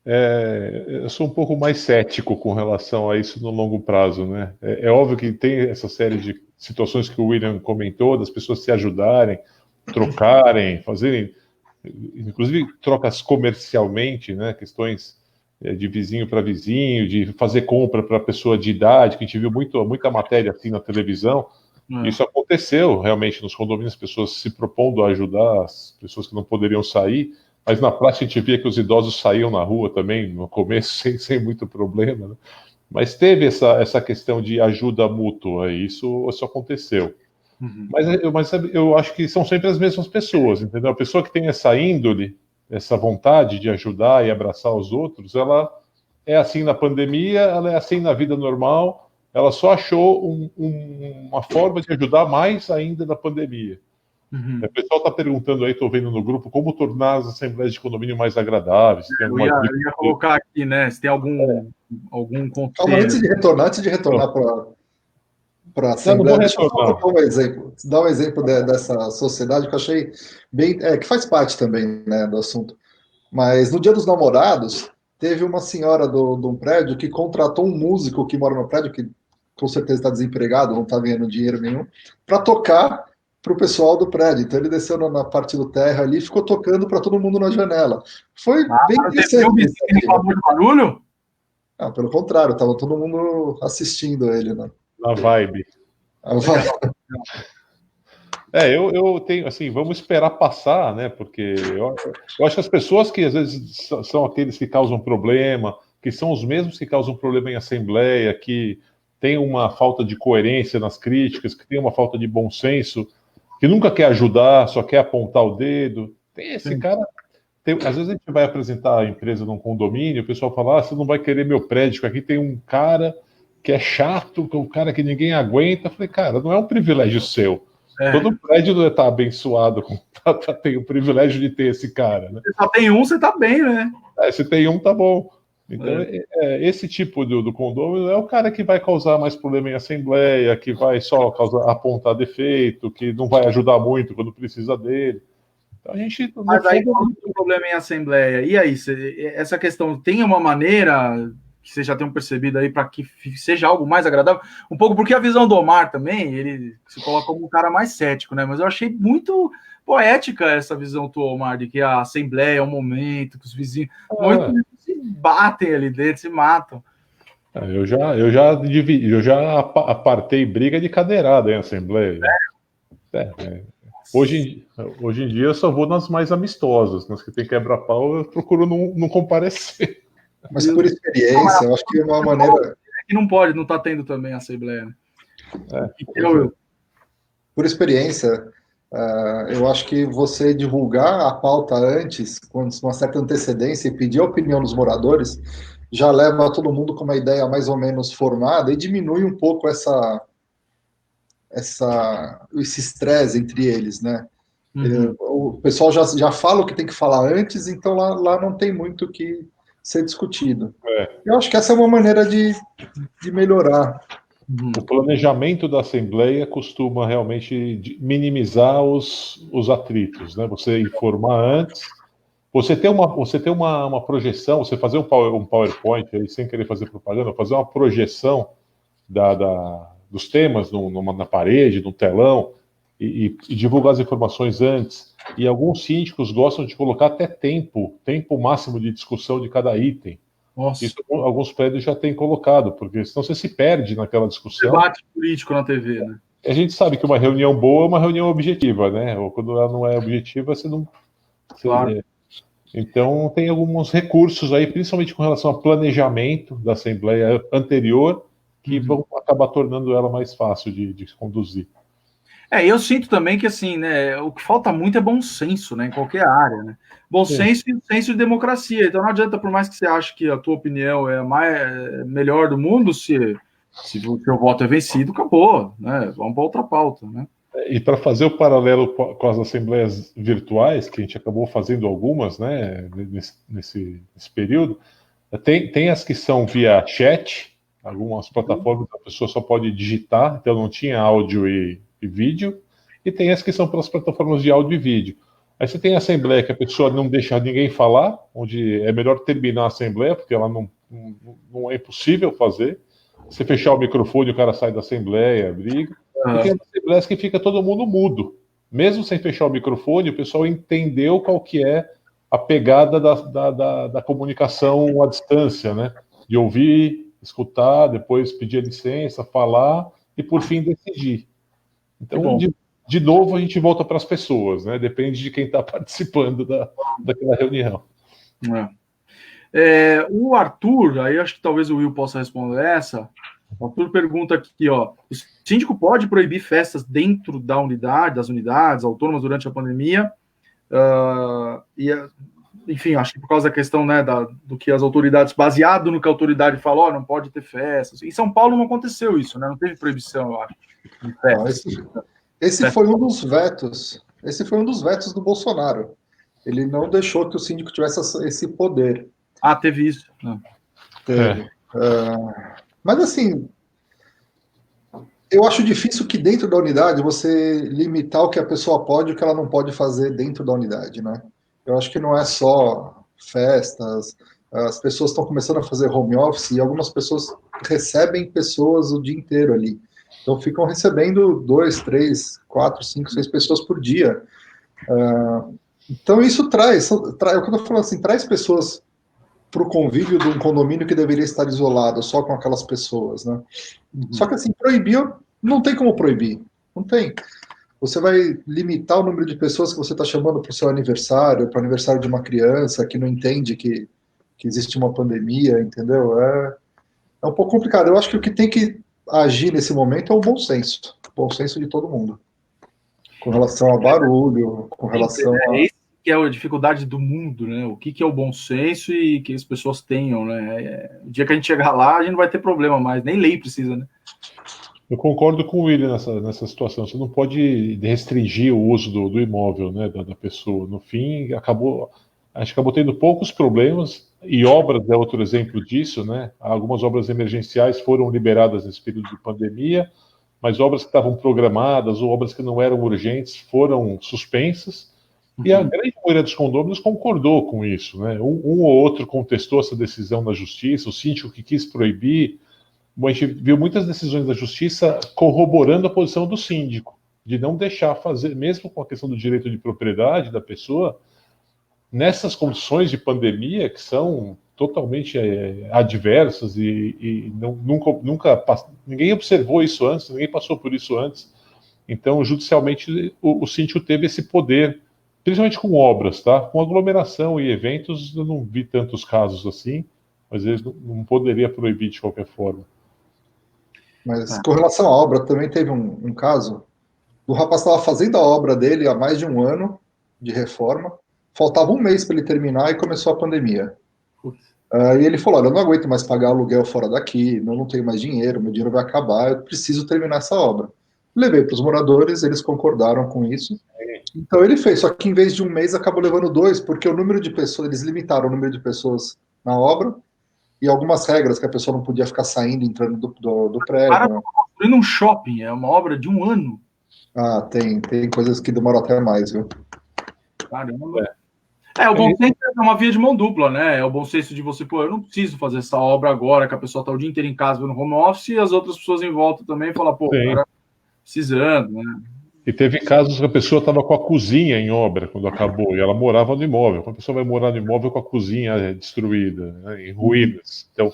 Speaker 2: Eu sou um pouco mais cético com relação a isso no longo prazo, né? É óbvio que tem essa série de situações que o William comentou, das pessoas se ajudarem, trocarem, fazerem, inclusive trocas comercialmente, né? Questões de vizinho para vizinho, de fazer compra para pessoa de idade, que a gente viu muita matéria assim na televisão. Isso aconteceu realmente nos condomínios, pessoas se propondo a ajudar as pessoas que não poderiam sair. Mas na prática a gente via que os idosos saíam na rua também, no começo, sem muito problema, né? Mas teve essa questão de ajuda mútua, e isso aconteceu. Mas eu acho que são sempre as mesmas pessoas, entendeu? A pessoa que tem essa índole, essa vontade de ajudar e abraçar os outros, ela é assim na pandemia, ela é assim na vida normal, ela só achou uma forma de ajudar mais ainda na pandemia. O pessoal está perguntando aí, estou vendo no grupo, como tornar as assembleias de condomínio mais agradáveis.
Speaker 1: Eu ia colocar aqui, né? Se tem algum conselho.
Speaker 3: Calma, antes de retornar para a Assembleia, deixa eu só dar um exemplo dessa sociedade que eu achei bem... que faz parte também, né, do assunto. Mas no Dia dos Namorados, teve uma senhora de um prédio que contratou um músico que mora no prédio, que com certeza está desempregado, não está ganhando dinheiro nenhum, para tocar para o pessoal do prédio. Então ele desceu na parte do terra ali e ficou tocando para todo mundo na janela. Foi bem interessante.
Speaker 1: Você viu que muito barulho?
Speaker 3: Pelo contrário, estava todo mundo assistindo ele, né?
Speaker 2: Na vibe. Eu tenho, assim, vamos esperar passar, né? Porque eu acho que as pessoas que às vezes são aqueles que causam problema, que são os mesmos que causam problema em assembleia, que tem uma falta de coerência nas críticas, que tem uma falta de bom senso, que nunca quer ajudar, só quer apontar o dedo. Tem esse cara. Às vezes a gente vai apresentar a empresa num condomínio, o pessoal fala: você não vai querer meu prédio, aqui tem um cara que é chato, que é um cara que ninguém aguenta. Eu falei, cara, não é um privilégio seu. Todo prédio não está abençoado, tem o privilégio de ter esse cara, né?
Speaker 1: Se só tem um, você está bem, né?
Speaker 2: Se tem um, tá bom. Então, esse tipo do condomínio é o cara que vai causar mais problema em assembleia, que vai só apontar defeito, que não vai ajudar muito quando precisa dele. Então, a gente...
Speaker 1: Mas aí tem um problema em assembleia. E aí, essa questão, tem uma maneira que vocês já tenham percebido aí para que seja algo mais agradável? Um pouco porque a visão do Omar também, ele se coloca como um cara mais cético, né? Mas eu achei muito poética essa visão do Omar, de que a assembleia é um momento, que os vizinhos se batem ali dentro, se matam.
Speaker 2: Eu já apartei briga de cadeirada em assembleia. Hoje em dia eu só vou nas mais amistosas, nas que tem quebra-pau eu procuro não comparecer.
Speaker 3: Mas por experiência, eu acho que é uma maneira...
Speaker 1: Que não pode, não está tendo também a assembleia, né?
Speaker 3: Por experiência, eu acho que você divulgar a pauta antes, com uma certa antecedência, e pedir a opinião dos moradores, já leva todo mundo com uma ideia mais ou menos formada e diminui um pouco esse estresse entre eles, né? O pessoal já fala o que tem que falar antes, então lá não tem muito o que ser discutido. Eu acho que essa é uma maneira de melhorar.
Speaker 2: O planejamento da Assembleia costuma realmente minimizar os atritos, né? Você informar antes, você ter uma projeção, você fazer um PowerPoint, aí, sem querer fazer propaganda, fazer uma projeção dos temas na parede, no telão, e divulgar as informações antes. E alguns síndicos gostam de colocar até tempo máximo de discussão de cada item.
Speaker 1: Nossa.
Speaker 2: Isso alguns prédios já têm colocado, porque senão você se perde naquela discussão.
Speaker 1: Debate político na TV, né?
Speaker 2: A gente sabe que uma reunião boa é uma reunião objetiva, né? Ou quando ela não é objetiva, você não...
Speaker 1: Claro.
Speaker 2: Então, tem alguns recursos aí, principalmente com relação ao planejamento da Assembleia anterior, que vão acabar tornando ela mais fácil de conduzir.
Speaker 1: Eu sinto também que, assim, né, o que falta muito é bom senso, né, em qualquer área, né? Bom senso e senso de democracia. Então não adianta, por mais que você ache que a tua opinião é a melhor do mundo, se o teu voto é vencido, acabou, né? Vamos para outra pauta, né?
Speaker 2: E para fazer o paralelo com as assembleias virtuais, que a gente acabou fazendo algumas, né, nesse período, tem as que são via chat, algumas plataformas a pessoa só pode digitar, então não tinha áudio e vídeo, e tem as que são pelas plataformas de áudio e vídeo. Aí você tem a assembleia que a pessoa não deixa ninguém falar, onde é melhor terminar a assembleia, porque ela não é impossível fazer. Você fechar o microfone, o cara sai da assembleia, briga. E tem as assembleias que fica todo mundo mudo. Mesmo sem fechar o microfone, o pessoal entendeu qual que é a pegada da comunicação à distância, né? De ouvir, escutar, depois pedir licença, falar e, por fim, decidir. Então, de novo, a gente volta para as pessoas, né? Depende de quem está participando daquela reunião.
Speaker 1: O Arthur, aí acho que talvez o Will possa responder essa. O Arthur pergunta aqui, ó, o síndico pode proibir festas dentro das unidades autônomas durante a pandemia? Enfim, acho que por causa da questão, né, do que as autoridades, baseado no que a autoridade falou, não pode ter festas. Em São Paulo não aconteceu isso, né? Não teve proibição, eu acho.
Speaker 3: Esse foi um dos vetos. Esse foi um dos vetos do Bolsonaro. Ele não deixou que o síndico tivesse esse poder.
Speaker 1: Teve isso.
Speaker 3: Teve. Mas assim, eu acho difícil que dentro da unidade você limitar o que a pessoa pode e o que ela não pode fazer dentro da unidade, né? Eu acho que não é só festas, as pessoas estão começando a fazer home office e algumas pessoas recebem pessoas o dia inteiro ali. Então ficam recebendo 2, 3, 4, 5, 6 pessoas por dia. Então isso traz é o que eu estou falando assim, traz pessoas para o convívio de um condomínio que deveria estar isolado, só com aquelas pessoas, né? Só que assim, proibir, não tem como proibir, não tem. Você vai limitar o número de pessoas que você está chamando para o seu aniversário, para o aniversário de uma criança que não entende que existe uma pandemia, entendeu? É um pouco complicado. Eu acho que o que tem que agir nesse momento é o bom senso de todo mundo, com relação a barulho, com relação a...
Speaker 1: Esse que é a dificuldade do mundo, né? O que é o bom senso e que as pessoas tenham, né? O dia que a gente chegar lá, a gente não vai ter problema mais, nem lei precisa, né?
Speaker 2: Eu concordo com o William nessa situação. Você não pode restringir o uso do imóvel, né, da pessoa. No fim, a gente acabou tendo poucos problemas, e obras é outro exemplo disso, né? Algumas obras emergenciais foram liberadas nesse período de pandemia, mas obras que estavam programadas ou obras que não eram urgentes foram suspensas, e a grande maioria dos condôminos concordou com isso, né? Um ou outro contestou essa decisão na justiça, o síndico que quis proibir. Bom, a gente viu muitas decisões da justiça corroborando a posição do síndico, de não deixar fazer, mesmo com a questão do direito de propriedade da pessoa, nessas condições de pandemia que são totalmente adversas e ninguém observou isso antes, ninguém passou por isso antes. Então, judicialmente, o síndico teve esse poder, principalmente com obras, tá? Com aglomeração e eventos, eu não vi tantos casos assim, mas ele não poderia proibir de qualquer forma.
Speaker 3: Mas com relação à obra, também teve um caso, o rapaz estava fazendo a obra dele há mais de um ano de reforma, faltava um mês para ele terminar e começou a pandemia. E ele falou, olha, eu não aguento mais pagar aluguel fora daqui, eu não tenho mais dinheiro, meu dinheiro vai acabar, eu preciso terminar essa obra. Levei para os moradores, eles concordaram com isso. Então ele fez, só que em vez de um mês acabou levando 2, porque o número de pessoas, eles limitaram o número de pessoas na obra, e algumas regras que a pessoa não podia ficar saindo e entrando do prédio.
Speaker 1: Cara, construindo um shopping, é uma obra de um ano.
Speaker 3: Ah, tem coisas que demoram até mais, viu?
Speaker 1: Caramba. O bom senso é uma via de mão dupla, né? É o bom senso de você, pô, eu não preciso fazer essa obra agora, que a pessoa está o dia inteiro em casa no home office, e as outras pessoas em volta também falam, pô, o cara precisando, né?
Speaker 2: E teve casos que a pessoa estava com a cozinha em obra quando acabou, e ela morava no imóvel. Quando a pessoa vai morar no imóvel com a cozinha destruída, né, em ruínas. Então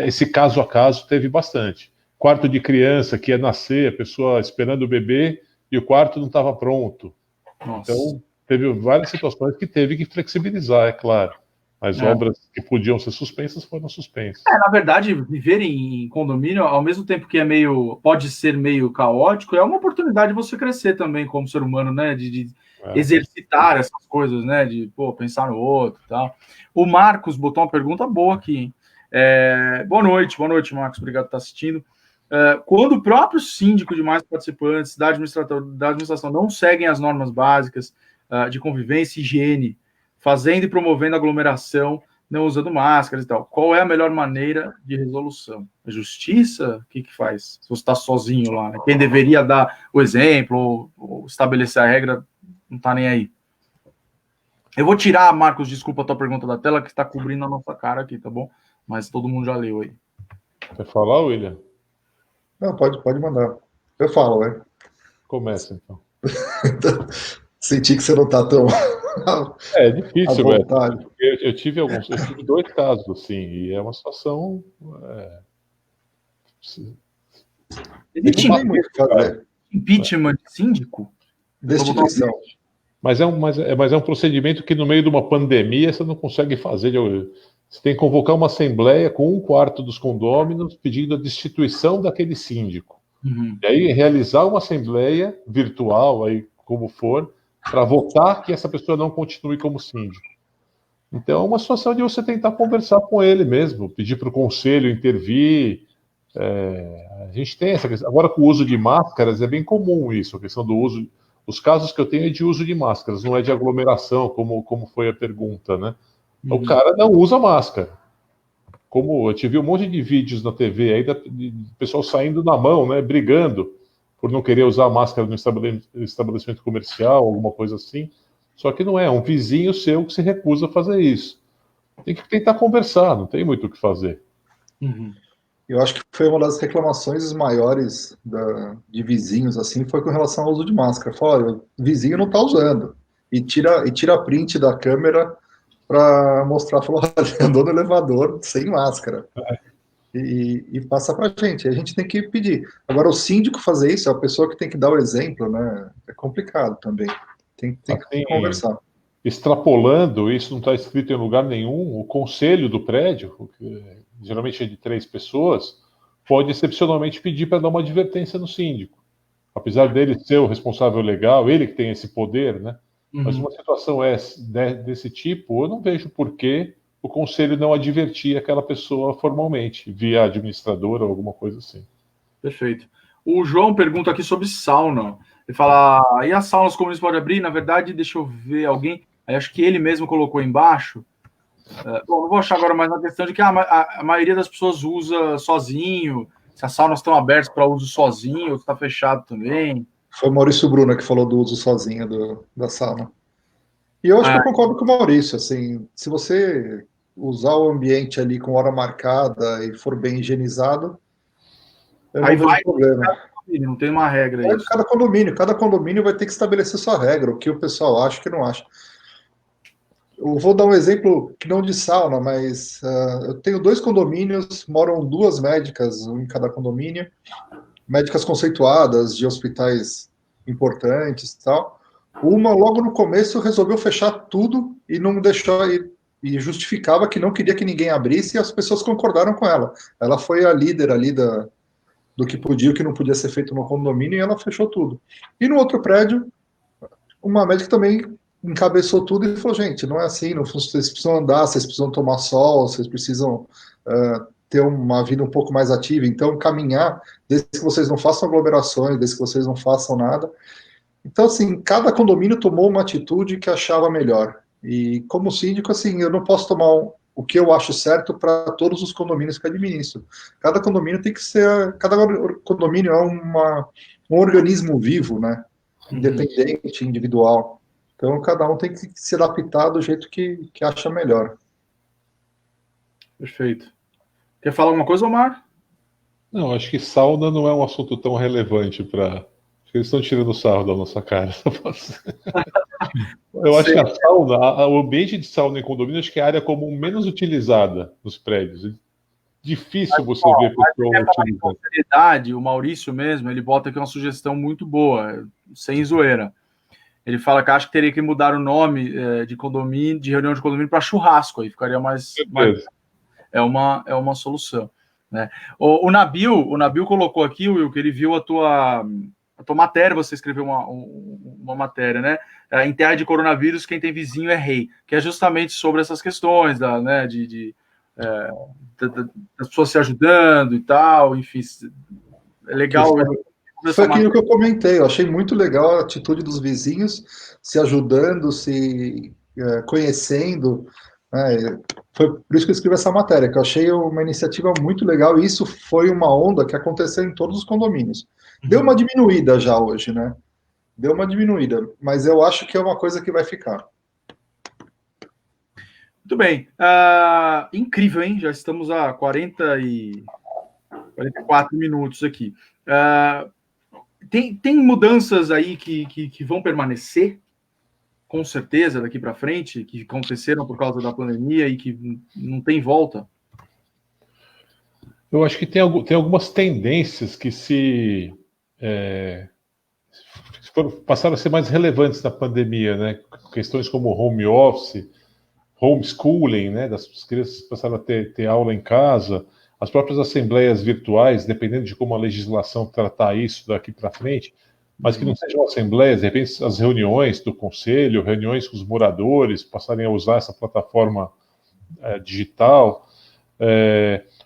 Speaker 2: esse caso a caso teve bastante. Quarto de criança que ia nascer, a pessoa esperando o bebê e o quarto não estava pronto.
Speaker 1: Nossa.
Speaker 2: Então teve várias situações que teve que flexibilizar, é claro. As obras que podiam ser suspensas foram suspensas.
Speaker 1: Na verdade, viver em condomínio, ao mesmo tempo que pode ser meio caótico, é uma oportunidade de você crescer também como ser humano, né? De exercitar essas coisas, né? De pensar no outro e tal. O Marcos botou uma pergunta boa aqui, hein? Boa noite, Marcos. Obrigado por estar assistindo. Quando o próprio síndico e demais participantes da administração não seguem as normas básicas de convivência e higiene, fazendo e promovendo aglomeração, não usando máscaras e tal, qual é a melhor maneira de resolução? A justiça? O que faz? Se você está sozinho lá, né? Quem deveria dar o exemplo ou estabelecer a regra não está nem aí. Eu vou tirar, Marcos, desculpa a tua pergunta da tela, que está cobrindo a nossa cara aqui, tá bom? Mas todo mundo já leu aí.
Speaker 2: Quer falar, William?
Speaker 3: Não, pode mandar. Eu falo, né?
Speaker 2: Começa, então.
Speaker 3: Senti que você não está tão...
Speaker 2: É difícil, velho. Eu tive 2 casos, assim, e é uma situação...
Speaker 3: Não tem muito o que fazer.
Speaker 1: Impeachment de síndico?
Speaker 3: Destituição.
Speaker 2: Mas é um procedimento que, no meio de uma pandemia, você não consegue fazer. Você tem que convocar uma assembleia com 1/4 dos condôminos pedindo a destituição daquele síndico.
Speaker 1: Uhum.
Speaker 2: E aí realizar uma assembleia virtual, aí, como for, para votar que essa pessoa não continue como síndico. Então é uma situação de você tentar conversar com ele mesmo, pedir para o conselho intervir. A gente tem essa questão. Agora, com o uso de máscaras, é bem comum isso, a questão do uso. Os casos que eu tenho é de uso de máscaras, não é de aglomeração, como foi a pergunta, né? O cara não usa máscara. Como eu tive um monte de vídeos na TV aí de pessoal saindo na mão, né, brigando por não querer usar máscara no estabelecimento comercial, alguma coisa assim. Só que não é um vizinho seu que se recusa a fazer isso. Tem que tentar conversar, não tem muito o que fazer.
Speaker 1: Uhum.
Speaker 3: Eu acho que foi uma das reclamações maiores de vizinhos, assim, foi com relação ao uso de máscara. Fala, o vizinho não está usando. E tira print da câmera para mostrar, falou, andou no elevador sem máscara. E passa para a gente tem que pedir. Agora, o síndico fazer isso, é a pessoa que tem que dar o exemplo, né? É complicado também. Tem que conversar.
Speaker 2: Extrapolando, isso não está escrito em lugar nenhum, o conselho do prédio, que geralmente é de 3 pessoas, pode excepcionalmente pedir para dar uma advertência no síndico. Apesar dele ser o responsável legal, ele que tem esse poder, né? Mas uma situação desse tipo, eu não vejo por que o conselho não advertir aquela pessoa formalmente, via administradora ou alguma coisa assim.
Speaker 1: Perfeito. O João pergunta aqui sobre sauna. Ele fala, e as saunas comuns podem abrir? Na verdade, deixa eu ver alguém. Aí acho que ele mesmo colocou embaixo. Bom, não vou achar agora mais na questão de que a maioria das pessoas usa sozinho, se as saunas estão abertas para uso sozinho, ou está fechado também.
Speaker 3: Foi o Maurício Bruna que falou do uso sozinho da sauna. E eu acho que eu concordo com o Maurício, assim, se você usar o ambiente ali com hora marcada e for bem higienizado, eu não vejo problema.
Speaker 1: Não tem uma regra aí.
Speaker 3: Cada condomínio vai ter que estabelecer sua regra, o que o pessoal acha e o que não acha. Eu vou dar um exemplo que não de sauna, mas eu tenho 2 condomínios, moram 2 médicas, um em cada condomínio, médicas conceituadas de hospitais importantes e tal. Uma, logo no começo, resolveu fechar tudo e não deixou, e justificava que não queria que ninguém abrisse, e as pessoas concordaram com ela. Ela foi a líder ali do que podia e o que não podia ser feito no condomínio, e ela fechou tudo. E no outro prédio, uma médica também encabeçou tudo e falou, gente, não é assim, vocês precisam andar, vocês precisam tomar sol, vocês precisam ter uma vida um pouco mais ativa, então caminhar, desde que vocês não façam aglomerações, desde que vocês não façam nada. Então, assim, cada condomínio tomou uma atitude que achava melhor. E como síndico, assim, eu não posso tomar o que eu acho certo para todos os condomínios que administro. Cada condomínio tem que ser, cada condomínio é um organismo vivo, né? Independente, individual. Então, cada um tem que se adaptar do jeito que acha melhor.
Speaker 1: Perfeito. Quer falar alguma coisa, Omar?
Speaker 2: Não, acho que sauna não é um assunto tão relevante para. Eles estão tirando sarro da nossa cara. Eu acho que a sauna, o ambiente de sauna em condomínio, acho que é a área comum menos utilizada nos prédios. Difícil você ver pessoa utilizando.
Speaker 1: Sinceridade, o Maurício mesmo, ele bota aqui uma sugestão muito boa, sem zoeira. Ele fala que acha que teria que mudar o nome de condomínio, de reunião de condomínio, para churrasco, aí ficaria mais é uma solução, né? O Nabil colocou aqui, Will, que ele viu a tua matéria, você escreveu uma matéria, né? Em terra de coronavírus, quem tem vizinho é rei, que é justamente sobre essas questões das pessoas se ajudando e tal, enfim, é legal.
Speaker 3: Foi aquilo que eu comentei, eu achei muito legal a atitude dos vizinhos se ajudando, se conhecendo, né? Foi por isso que eu escrevi essa matéria, que eu achei uma iniciativa muito legal, e isso foi uma onda que aconteceu em todos os condomínios. Deu uma diminuída já hoje, né? Deu uma diminuída, mas eu acho que é uma coisa que vai ficar.
Speaker 1: Muito bem. Incrível, hein? Já estamos a 44 minutos aqui. Tem mudanças aí que vão permanecer, com certeza, daqui para frente, que aconteceram por causa da pandemia e que não tem volta?
Speaker 2: Eu acho que tem algumas tendências que passaram a ser mais relevantes na pandemia, né? Questões como home office, homeschooling, né? Das crianças passaram a ter aula em casa, as próprias assembleias virtuais, dependendo de como a legislação tratar isso daqui para frente, mas que não sejam assembleias, de repente as reuniões do conselho, reuniões com os moradores, passarem a usar essa plataforma digital.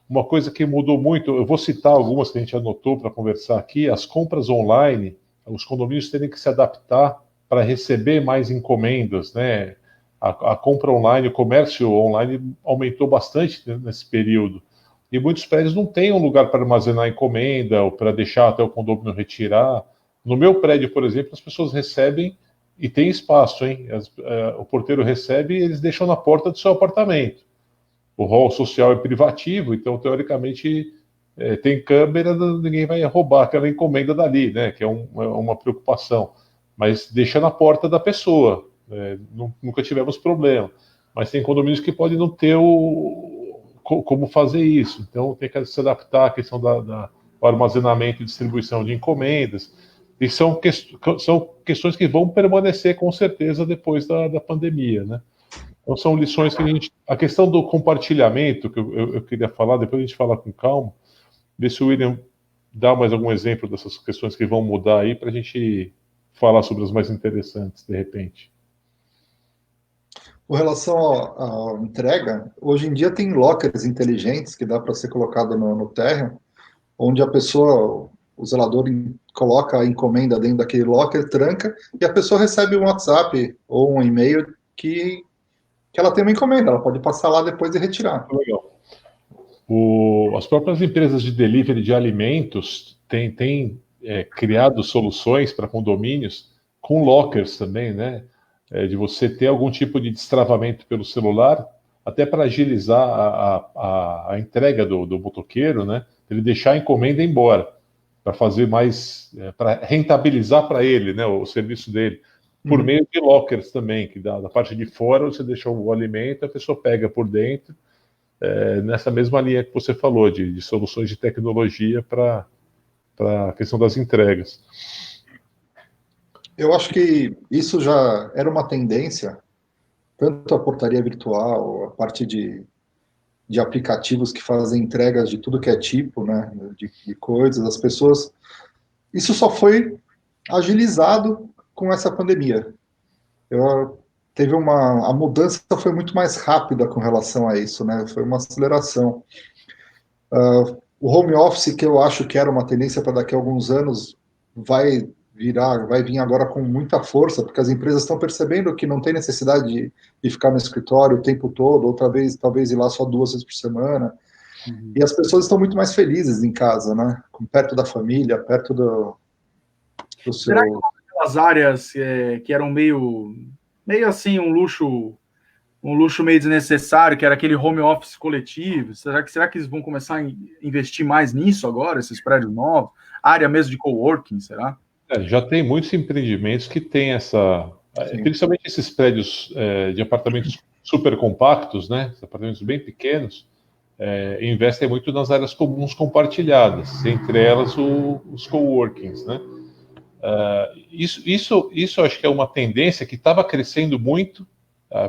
Speaker 2: Uma coisa que mudou muito, eu vou citar algumas que a gente anotou para conversar aqui, as compras online, os condomínios terem que se adaptar para receber mais encomendas, né? A compra online, o comércio online aumentou bastante nesse período. E muitos prédios não têm um lugar para armazenar encomenda ou para deixar até o condomínio retirar. No meu prédio, por exemplo, as pessoas recebem e tem espaço, hein? O porteiro recebe e eles deixam na porta do seu apartamento. O hall social é privativo, então, teoricamente, tem câmera, ninguém vai roubar aquela encomenda dali, né? Que é uma preocupação. Mas deixa na porta da pessoa. Nunca tivemos problema. Mas tem condomínios que podem não ter como fazer isso. Então, tem que se adaptar à questão do armazenamento e distribuição de encomendas. E são questões que vão permanecer, com certeza, depois da pandemia, né? Então, são lições que a questão do compartilhamento, que eu queria falar, depois a gente fala com calma, ver se o William dá mais algum exemplo dessas questões que vão mudar aí, para a gente falar sobre as mais interessantes, de repente.
Speaker 3: Com relação à entrega, hoje em dia tem lockers inteligentes que dá para ser colocado no térreo, onde a pessoa, o zelador coloca a encomenda dentro daquele locker, tranca, e a pessoa recebe um WhatsApp ou um e-mail que ela tem uma encomenda, ela pode passar lá depois e retirar.
Speaker 2: Legal. As próprias empresas de delivery de alimentos têm criado soluções para condomínios com lockers também, né? De você ter algum tipo de destravamento pelo celular, até para agilizar a entrega do motoqueiro, né? Ele deixar a encomenda e ir embora, para fazer mais, para rentabilizar para ele, né, o serviço dele, por meio de lockers também, que da parte de fora você deixa o alimento, a pessoa pega por dentro, nessa mesma linha que você falou, de soluções de tecnologia para a questão das entregas.
Speaker 3: Eu acho que isso já era uma tendência, tanto a portaria virtual, a parte de aplicativos que fazem entregas de tudo que é tipo, né, de coisas, as pessoas... Isso só foi agilizado com essa pandemia. A mudança foi muito mais rápida com relação a isso, né, foi uma aceleração. O home office, que eu acho que era uma tendência para daqui a alguns anos, vai vai vir agora com muita força, porque as empresas estão percebendo que não tem necessidade de ficar no escritório o tempo todo, outra vez, talvez ir lá só 2 vezes por semana. E as pessoas estão muito mais felizes em casa, né? Perto da família, perto do seu...
Speaker 1: Será que aquelas áreas que eram meio assim, um luxo meio desnecessário, que era aquele home office coletivo, será que eles vão começar a investir mais nisso agora, esses prédios novos? Área mesmo de coworking, será?
Speaker 2: Já tem muitos empreendimentos que têm principalmente esses prédios de apartamentos super compactos, né? Apartamentos bem pequenos, investem muito nas áreas comuns compartilhadas, entre elas os coworkings, né? Isso acho que é uma tendência que estava crescendo muito,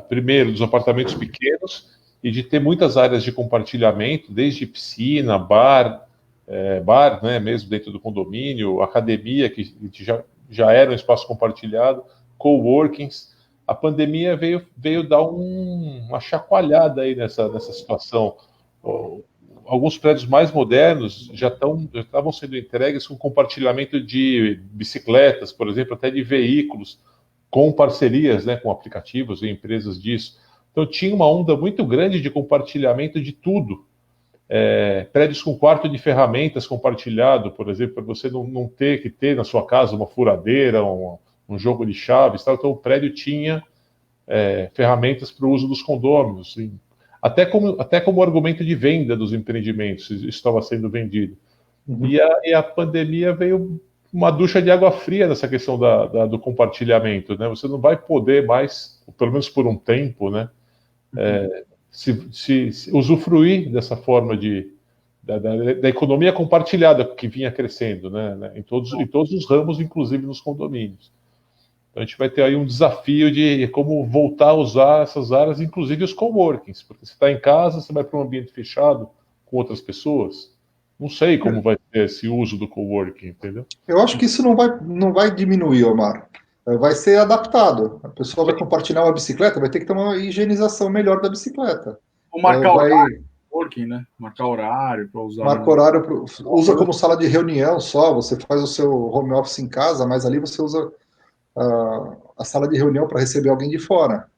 Speaker 2: primeiro dos apartamentos pequenos e de ter muitas áreas de compartilhamento, desde piscina, bar, né, mesmo dentro do condomínio, academia, que já era um espaço compartilhado, coworkings. A pandemia veio dar uma chacoalhada aí nessa situação. Alguns prédios mais modernos já estavam sendo entregues com compartilhamento de bicicletas, por exemplo, até de veículos, com parcerias, né, com aplicativos e empresas disso. Então tinha uma onda muito grande de compartilhamento de tudo. Prédios com quarto de ferramentas compartilhado, por exemplo, para você não ter que ter na sua casa uma furadeira, um jogo de chaves, tal. Então o prédio tinha ferramentas para o uso dos condôminos, assim. Até como argumento de venda dos empreendimentos, isso estava sendo vendido. Uhum. E a pandemia veio uma ducha de água fria nessa questão do compartilhamento, né? Você não vai poder mais, pelo menos por um tempo, né, se usufruir dessa forma da economia compartilhada que vinha crescendo, né, em todos os ramos, inclusive nos condomínios. Então a gente vai ter aí um desafio de como voltar a usar essas áreas, inclusive os coworkings, porque você está em casa, você vai para um ambiente fechado com outras pessoas. Não sei como vai ser esse uso do coworking, entendeu?
Speaker 3: Eu acho que isso não vai diminuir, Omar. Vai ser adaptado. A pessoa vai compartilhar uma bicicleta, vai ter que ter uma higienização melhor da bicicleta.
Speaker 1: Ou marcar horário, coworking, né? Marcar horário para usar.
Speaker 3: Marca horário, usa como sala de reunião só, você faz o seu home office em casa, mas ali você usa a sala de reunião para receber alguém de fora.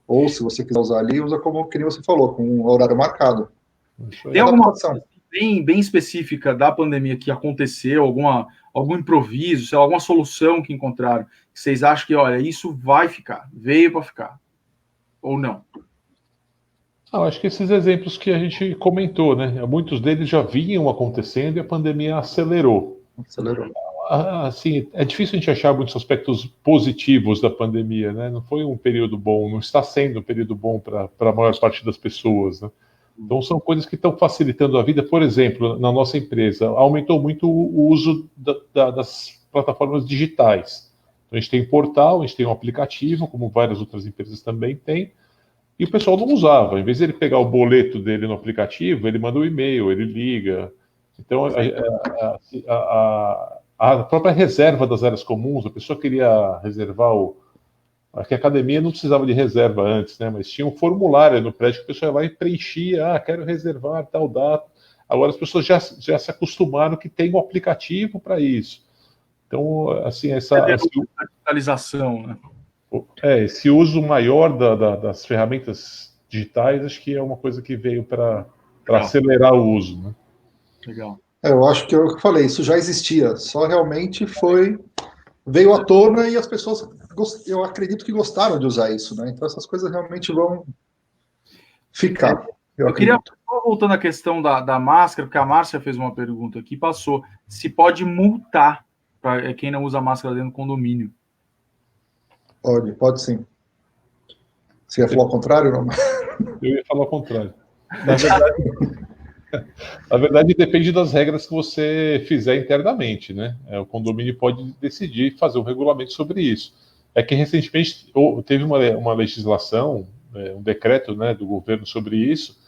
Speaker 3: Ou, se você quiser usar ali, usa como que nem você falou, com um horário marcado.
Speaker 1: Tem alguma coisa bem específica da pandemia que aconteceu, algum improviso, sei lá, alguma solução que encontraram, que vocês acham que, olha, isso vai ficar, veio para ficar, ou não?
Speaker 2: Acho que esses exemplos que a gente comentou, né? Muitos deles já vinham acontecendo e a pandemia acelerou. Assim, é difícil a gente achar muitos aspectos positivos da pandemia, né? Não foi um período bom, não está sendo um período bom para a maior parte das pessoas, né? Então são coisas que estão facilitando a vida. Por exemplo, na nossa empresa, aumentou muito o uso das plataformas digitais. Então, a gente tem portal, a gente tem um aplicativo, como várias outras empresas também têm, e o pessoal não usava. Em vez de ele pegar o boleto dele no aplicativo, ele manda um e-mail, ele liga. Então, a própria reserva das áreas comuns, a pessoa queria reservar que a academia não precisava de reserva antes, né? Mas tinha um formulário no prédio que a pessoa ia lá e preenchia, quero reservar tal data. Agora as pessoas já se acostumaram que tem um aplicativo para isso. Então, assim, essa
Speaker 1: digitalização, né?
Speaker 2: Esse uso maior das ferramentas digitais, acho que é uma coisa que veio para acelerar o uso, né?
Speaker 1: Legal.
Speaker 3: Eu acho que eu falei, isso já existia, só realmente veio à tona e as pessoas, eu acredito que gostaram de usar isso, né? Então essas coisas realmente vão ficar.
Speaker 1: Eu queria, voltando à questão da máscara, porque a Márcia fez uma pergunta aqui, passou, se pode multar para quem não usa máscara dentro do condomínio.
Speaker 3: Pode sim. Você ia falar o contrário, não?
Speaker 2: Eu ia falar o contrário. Na verdade, depende das regras que você fizer internamente, né? O condomínio pode decidir fazer um regulamento sobre isso. É que recentemente teve uma legislação, um decreto, né, do governo sobre isso,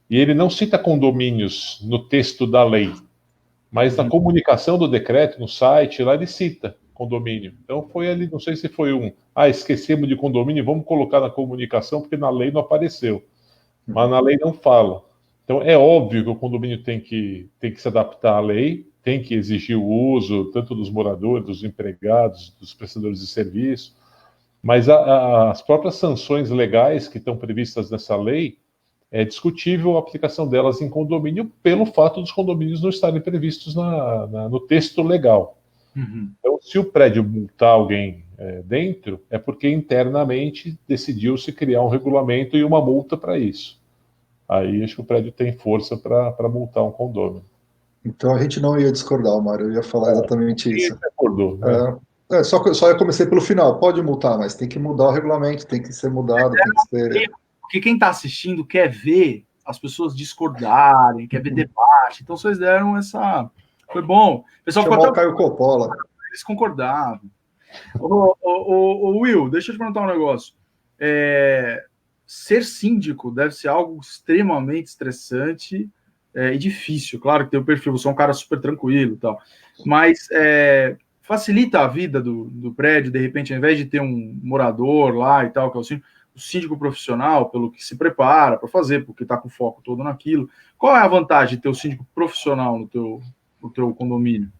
Speaker 2: e ele não cita condomínios no texto da lei, mas na comunicação do decreto, no site, lá ele cita condomínio. Então foi ali, não sei se foi esquecemos de condomínio, vamos colocar na comunicação, porque na lei não apareceu. Mas na lei não fala. Então, é óbvio que o condomínio tem que se adaptar à lei, tem que exigir o uso tanto dos moradores, dos empregados, dos prestadores de serviço, mas as próprias sanções legais que estão previstas nessa lei, é discutível a aplicação delas em condomínio pelo fato dos condomínios não estarem previstos no texto legal.
Speaker 1: Uhum.
Speaker 2: Então, se o prédio multar alguém dentro, é porque internamente decidiu-se criar um regulamento e uma multa para isso. Aí acho que o prédio tem força para multar um condomínio.
Speaker 3: Então a gente não ia discordar, Mário, eu ia falar exatamente isso.
Speaker 2: Acordou, né?
Speaker 3: Só eu comecei pelo final, pode multar, mas tem que mudar o regulamento, tem que ser mudado, tem que ser...
Speaker 1: Porque quem está assistindo quer ver as pessoas discordarem, quer ver debate, então vocês deram essa... Foi bom. O pessoal
Speaker 3: ficou até... Caio Coppola.
Speaker 1: Eles concordavam. Ô, Will, deixa eu te perguntar um negócio. Ser síndico deve ser algo extremamente estressante e difícil. Claro que tem o perfil, você é um cara super tranquilo e tal, mas facilita a vida do prédio, de repente, ao invés de ter um morador lá e tal, que é o síndico profissional, pelo que se prepara para fazer, porque está com o foco todo naquilo. Qual é a vantagem de ter o síndico profissional no teu condomínio?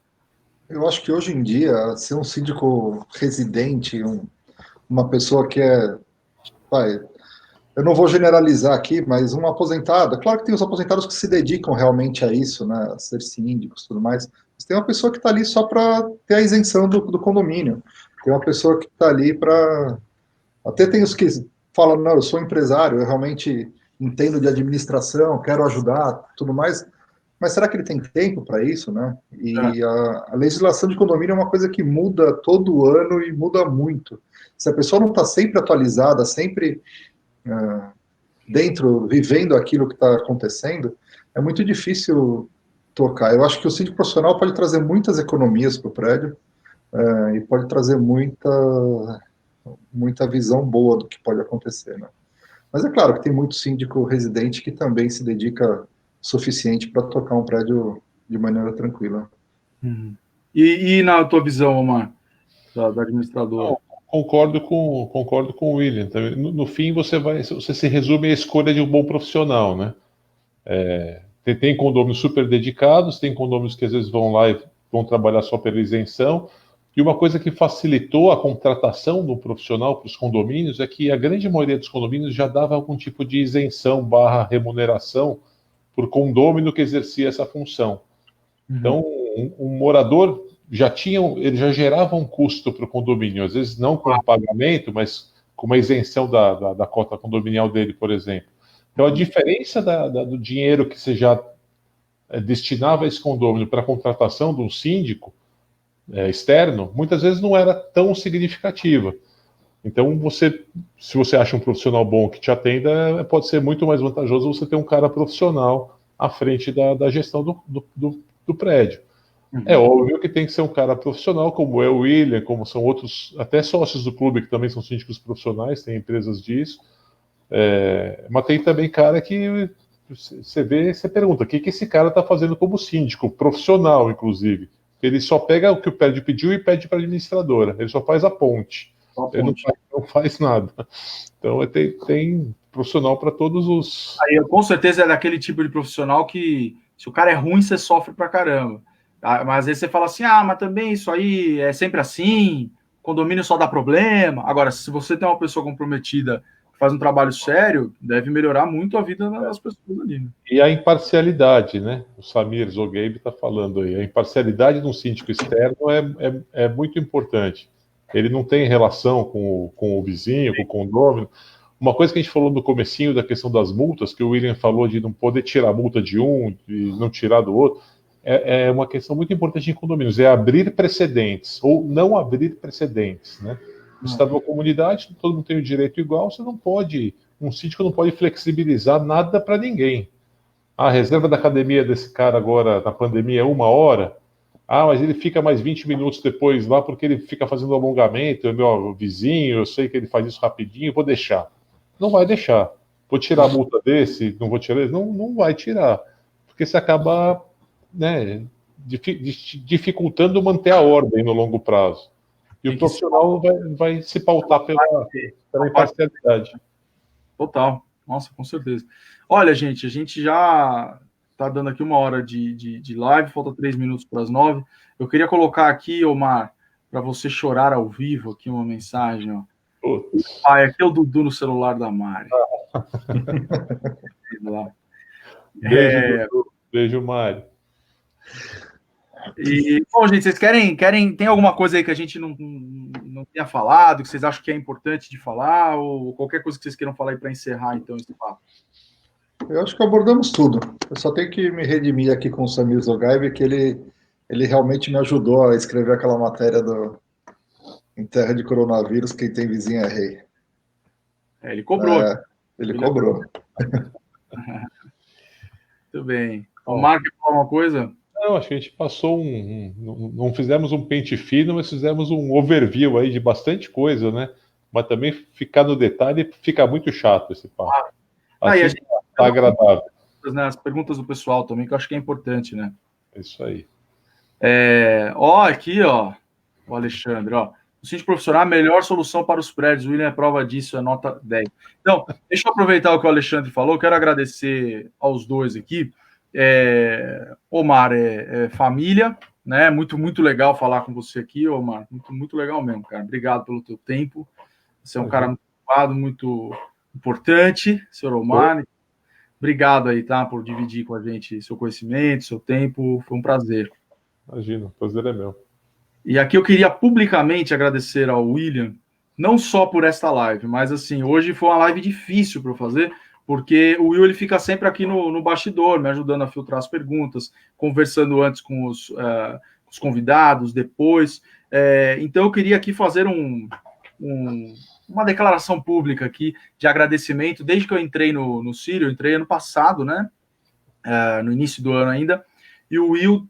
Speaker 3: Eu acho que hoje em dia, ser um síndico residente, uma pessoa que eu não vou generalizar aqui, mas uma aposentada, claro que tem os aposentados que se dedicam realmente a isso, né, a ser síndicos e tudo mais, mas tem uma pessoa que está ali só para ter a isenção do condomínio, tem uma pessoa que está ali para... Até tem os que falam, não, eu sou empresário, eu realmente entendo de administração, quero ajudar, tudo mais, mas será que ele tem tempo para isso, né? E a legislação de condomínio é uma coisa que muda todo ano e muda muito. Se a pessoa não está sempre atualizada, sempre vivendo aquilo que está acontecendo, é muito difícil tocar. Eu acho que o síndico profissional pode trazer muitas economias para o prédio e pode trazer muita visão boa do que pode acontecer, né? Mas é claro que tem muito síndico residente que também se dedica o suficiente para tocar um prédio de maneira tranquila.
Speaker 1: Uhum. E na tua visão, Omar, da administradora?
Speaker 2: Concordo com o William. No fim, você se resume à escolha de um bom profissional, né? Tem condomínios super dedicados, tem condomínios que às vezes vão lá e vão trabalhar só pela isenção. E uma coisa que facilitou a contratação do profissional para os condomínios é que a grande maioria dos condomínios já dava algum tipo de isenção / remuneração por condômino que exercia essa função. Uhum. Então, um morador ele já gerava um custo para o condomínio, às vezes não com pagamento, mas com uma isenção da cota condominial dele, por exemplo. Então, a diferença do dinheiro que você já destinava a esse condomínio para a contratação de um síndico externo, muitas vezes não era tão significativa. Então, se você acha um profissional bom que te atenda, pode ser muito mais vantajoso você ter um cara profissional à frente da gestão do prédio. Uhum. É óbvio que tem que ser um cara profissional, como é o William, como são outros, até sócios do clube que também são síndicos profissionais, tem empresas disso. Mas tem também cara que você pergunta, o que esse cara está fazendo como síndico, profissional, inclusive? Ele só pega o que o prédio pediu e pede para a administradora, ele só faz a ponte. Ele não faz nada. Então tem profissional para todos os...
Speaker 1: Aí, com certeza é daquele tipo de profissional que, se o cara é ruim, você sofre pra caramba. Mas às vezes você fala assim, mas também isso aí é sempre assim, condomínio só dá problema. Agora, se você tem uma pessoa comprometida, que faz um trabalho sério, deve melhorar muito a vida das pessoas ali. Né?
Speaker 2: E a imparcialidade, né? O Samir Zogaib está falando aí. A imparcialidade de um síndico externo é muito importante. Ele não tem relação com o vizinho, com o condômino. Uma coisa que a gente falou no comecinho da questão das multas, que o William falou de não poder tirar a multa de um e não tirar do outro, é uma questão muito importante em condomínios, é abrir precedentes, ou não abrir precedentes, né? No estado da comunidade, todo mundo tem o direito igual, um síndico não pode flexibilizar nada para ninguém. A reserva da academia desse cara agora, na pandemia, é 1 hora, mas ele fica mais 20 minutos depois lá porque ele fica fazendo alongamento, é meu vizinho, eu sei que ele faz isso rapidinho, vou deixar. Não vai deixar. Vou tirar a multa desse, não vou tirar, não vai tirar, porque você acaba, né, dificultando manter a ordem no longo prazo. E o profissional vai se pautar pela imparcialidade.
Speaker 1: Total. Nossa, com certeza. Olha, gente, a gente já está dando aqui 1 hora de live, falta 3 minutos para as 9. Eu queria colocar aqui, Omar, para você chorar ao vivo, aqui uma mensagem. Ó. Pai, aqui é o Dudu no celular da Mari.
Speaker 2: Beijo, Dudu. Beijo, Mari.
Speaker 1: E, bom, gente, vocês querem, tem alguma coisa aí que a gente não tenha falado, que vocês acham que é importante de falar, ou qualquer coisa que vocês queiram falar aí para encerrar, então, esse papo?
Speaker 3: Eu acho que abordamos tudo. Eu só tenho que me redimir aqui com o Samir Zogaib, que ele realmente me ajudou a escrever aquela matéria em terra de coronavírus, quem tem vizinho é rei.
Speaker 1: Ele cobrou.
Speaker 3: Ele cobrou.
Speaker 1: Muito bem. O Marco quer falar uma coisa?
Speaker 2: Não, acho que a gente passou não fizemos um pente fino, mas fizemos um overview aí de bastante coisa, né? Mas também ficar no detalhe fica muito chato esse papo. Assim,
Speaker 1: e a gente
Speaker 2: tá agradável.
Speaker 1: Né, as perguntas do pessoal também, que eu acho que é importante, né?
Speaker 2: Isso aí.
Speaker 1: Aqui, ó, o Alexandre, ó. O sítio profissional, a melhor solução para os prédios. O William é prova disso, é nota 10. Então, deixa eu aproveitar o que o Alexandre falou. Quero agradecer aos dois aqui. Omar, família, né? Muito, muito legal falar com você aqui, Omar. Muito, muito legal mesmo, cara. Obrigado pelo teu tempo. Você é um cara muito ocupado, muito importante, senhor Omar. Obrigado aí, tá? Por dividir com a gente seu conhecimento, seu tempo. Foi um prazer.
Speaker 2: Imagina, o prazer é meu.
Speaker 1: E aqui eu queria publicamente agradecer ao William, não só por esta live, mas assim, hoje foi uma live difícil para eu fazer, porque o Will ele fica sempre aqui no bastidor, me ajudando a filtrar as perguntas, conversando antes com os convidados, depois. Então eu queria aqui fazer uma declaração pública aqui de agradecimento, desde que eu entrei no Sírio, eu entrei ano passado, né? No início do ano ainda, e o Will,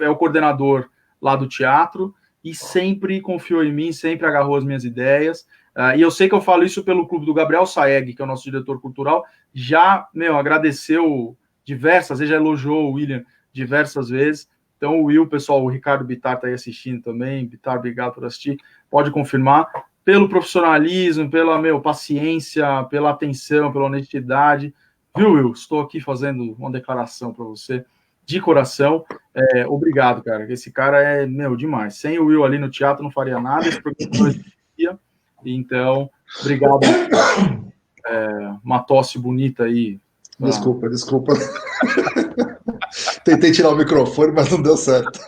Speaker 1: é o coordenador lá do teatro, e sempre confiou em mim, sempre agarrou as minhas ideias, e eu sei que eu falo isso pelo clube do Gabriel Saeg, que é o nosso diretor cultural, já, agradeceu diversas vezes, já elogiou o William diversas vezes. Então o Will, pessoal, o Ricardo Bittar está aí assistindo também. Bittar, obrigado por assistir, pode confirmar, pelo profissionalismo, pela paciência, pela atenção, pela honestidade, viu, Will? Estou aqui fazendo uma declaração para você, de coração. Obrigado, cara. Esse cara é, demais. Sem o Will ali no teatro não faria nada, esse programa não existia. Então, obrigado. Uma tosse bonita aí.
Speaker 3: Desculpa. Tentei tirar o microfone, mas não deu certo.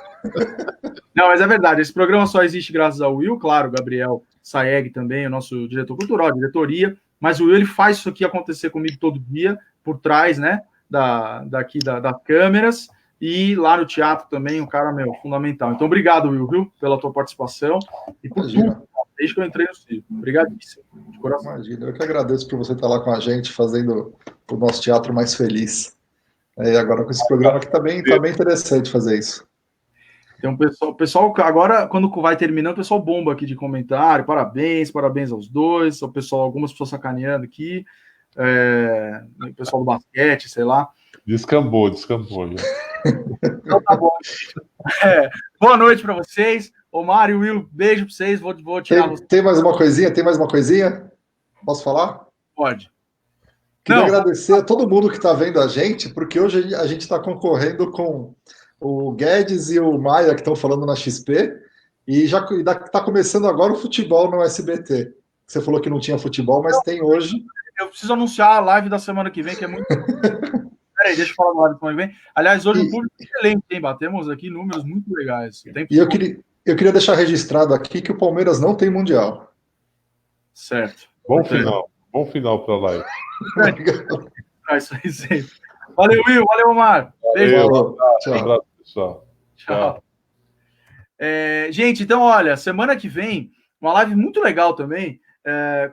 Speaker 1: Não, mas é verdade. Esse programa só existe graças ao Will, claro, Gabriel Saeg também, o nosso diretor cultural, diretoria, mas o Will ele faz isso aqui acontecer comigo todo dia, por trás, né, das câmeras, e lá no teatro também, um cara, fundamental. Então, obrigado, Will, viu, pela tua participação e por tudo, desde que eu entrei no circo. Obrigadíssimo, de coração.
Speaker 3: Imagina, eu que agradeço por você estar lá com a gente, fazendo o nosso teatro mais feliz. E agora com esse programa que tá bem interessante fazer isso.
Speaker 1: Tem o pessoal agora, quando vai terminando, o pessoal bomba aqui de comentário, parabéns aos dois, algumas pessoas sacaneando aqui, o pessoal do basquete, sei lá.
Speaker 2: Descambou já.
Speaker 1: Então tá bom. Boa noite para vocês. Omar e Will, beijo para vocês, vou tirar vocês.
Speaker 3: Tem mais uma coisinha? Posso falar?
Speaker 1: Pode.
Speaker 3: Queria agradecer a todo mundo que está vendo a gente, porque hoje a gente está concorrendo com o Guedes e o Maia, que estão falando na XP, e já está começando agora o futebol no SBT. Você falou que não tinha futebol, mas tem hoje.
Speaker 1: Eu preciso anunciar a live da semana que vem, que é muito... Peraí, deixa eu falar da live da semana que vem. Aliás, hoje o público é excelente, hein? Batemos aqui números muito legais.
Speaker 3: E eu queria deixar registrado aqui que o Palmeiras não tem Mundial.
Speaker 1: Certo.
Speaker 2: Bom final para a live.
Speaker 1: Isso aí sempre. Valeu, Will. Valeu, Omar.
Speaker 2: Beijo. Tchau. Um abraço, pessoal.
Speaker 1: Tchau. Gente, então, olha, semana que vem, uma live muito legal também,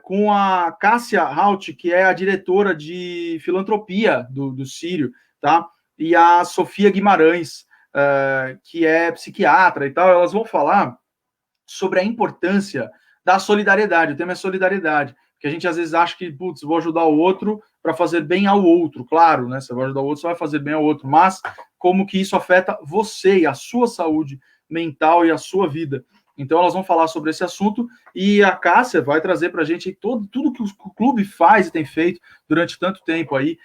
Speaker 1: com a Cássia Haut, que é a diretora de filantropia do Sírio, tá? E a Sofia Guimarães, que é psiquiatra e tal. Elas vão falar sobre a importância da solidariedade. O tema é solidariedade. Porque a gente às vezes acha que, vou ajudar o outro para fazer bem ao outro. Claro, né? Você vai ajudar o outro, você vai fazer bem ao outro. Mas como que isso afeta você e a sua saúde mental e a sua vida. Então elas vão falar sobre esse assunto e a Cássia vai trazer para a gente tudo que o clube faz e tem feito durante tanto tempo aí,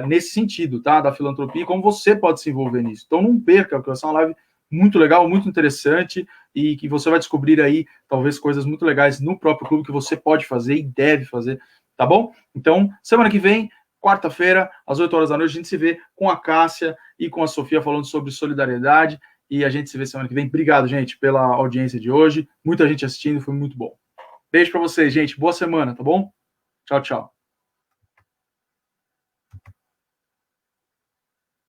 Speaker 1: nesse sentido, tá? Da filantropia, e como você pode se envolver nisso. Então não perca, porque vai ser uma live muito legal, muito interessante, e que você vai descobrir aí, talvez, coisas muito legais no próprio clube que você pode fazer e deve fazer, tá bom? Então, semana que vem, quarta-feira, às 8 horas da noite, a gente se vê com a Cássia e com a Sofia falando sobre solidariedade, e a gente se vê semana que vem. Obrigado, gente, pela audiência de hoje. Muita gente assistindo, foi muito bom. Beijo para vocês, gente. Boa semana, tá bom? Tchau, tchau.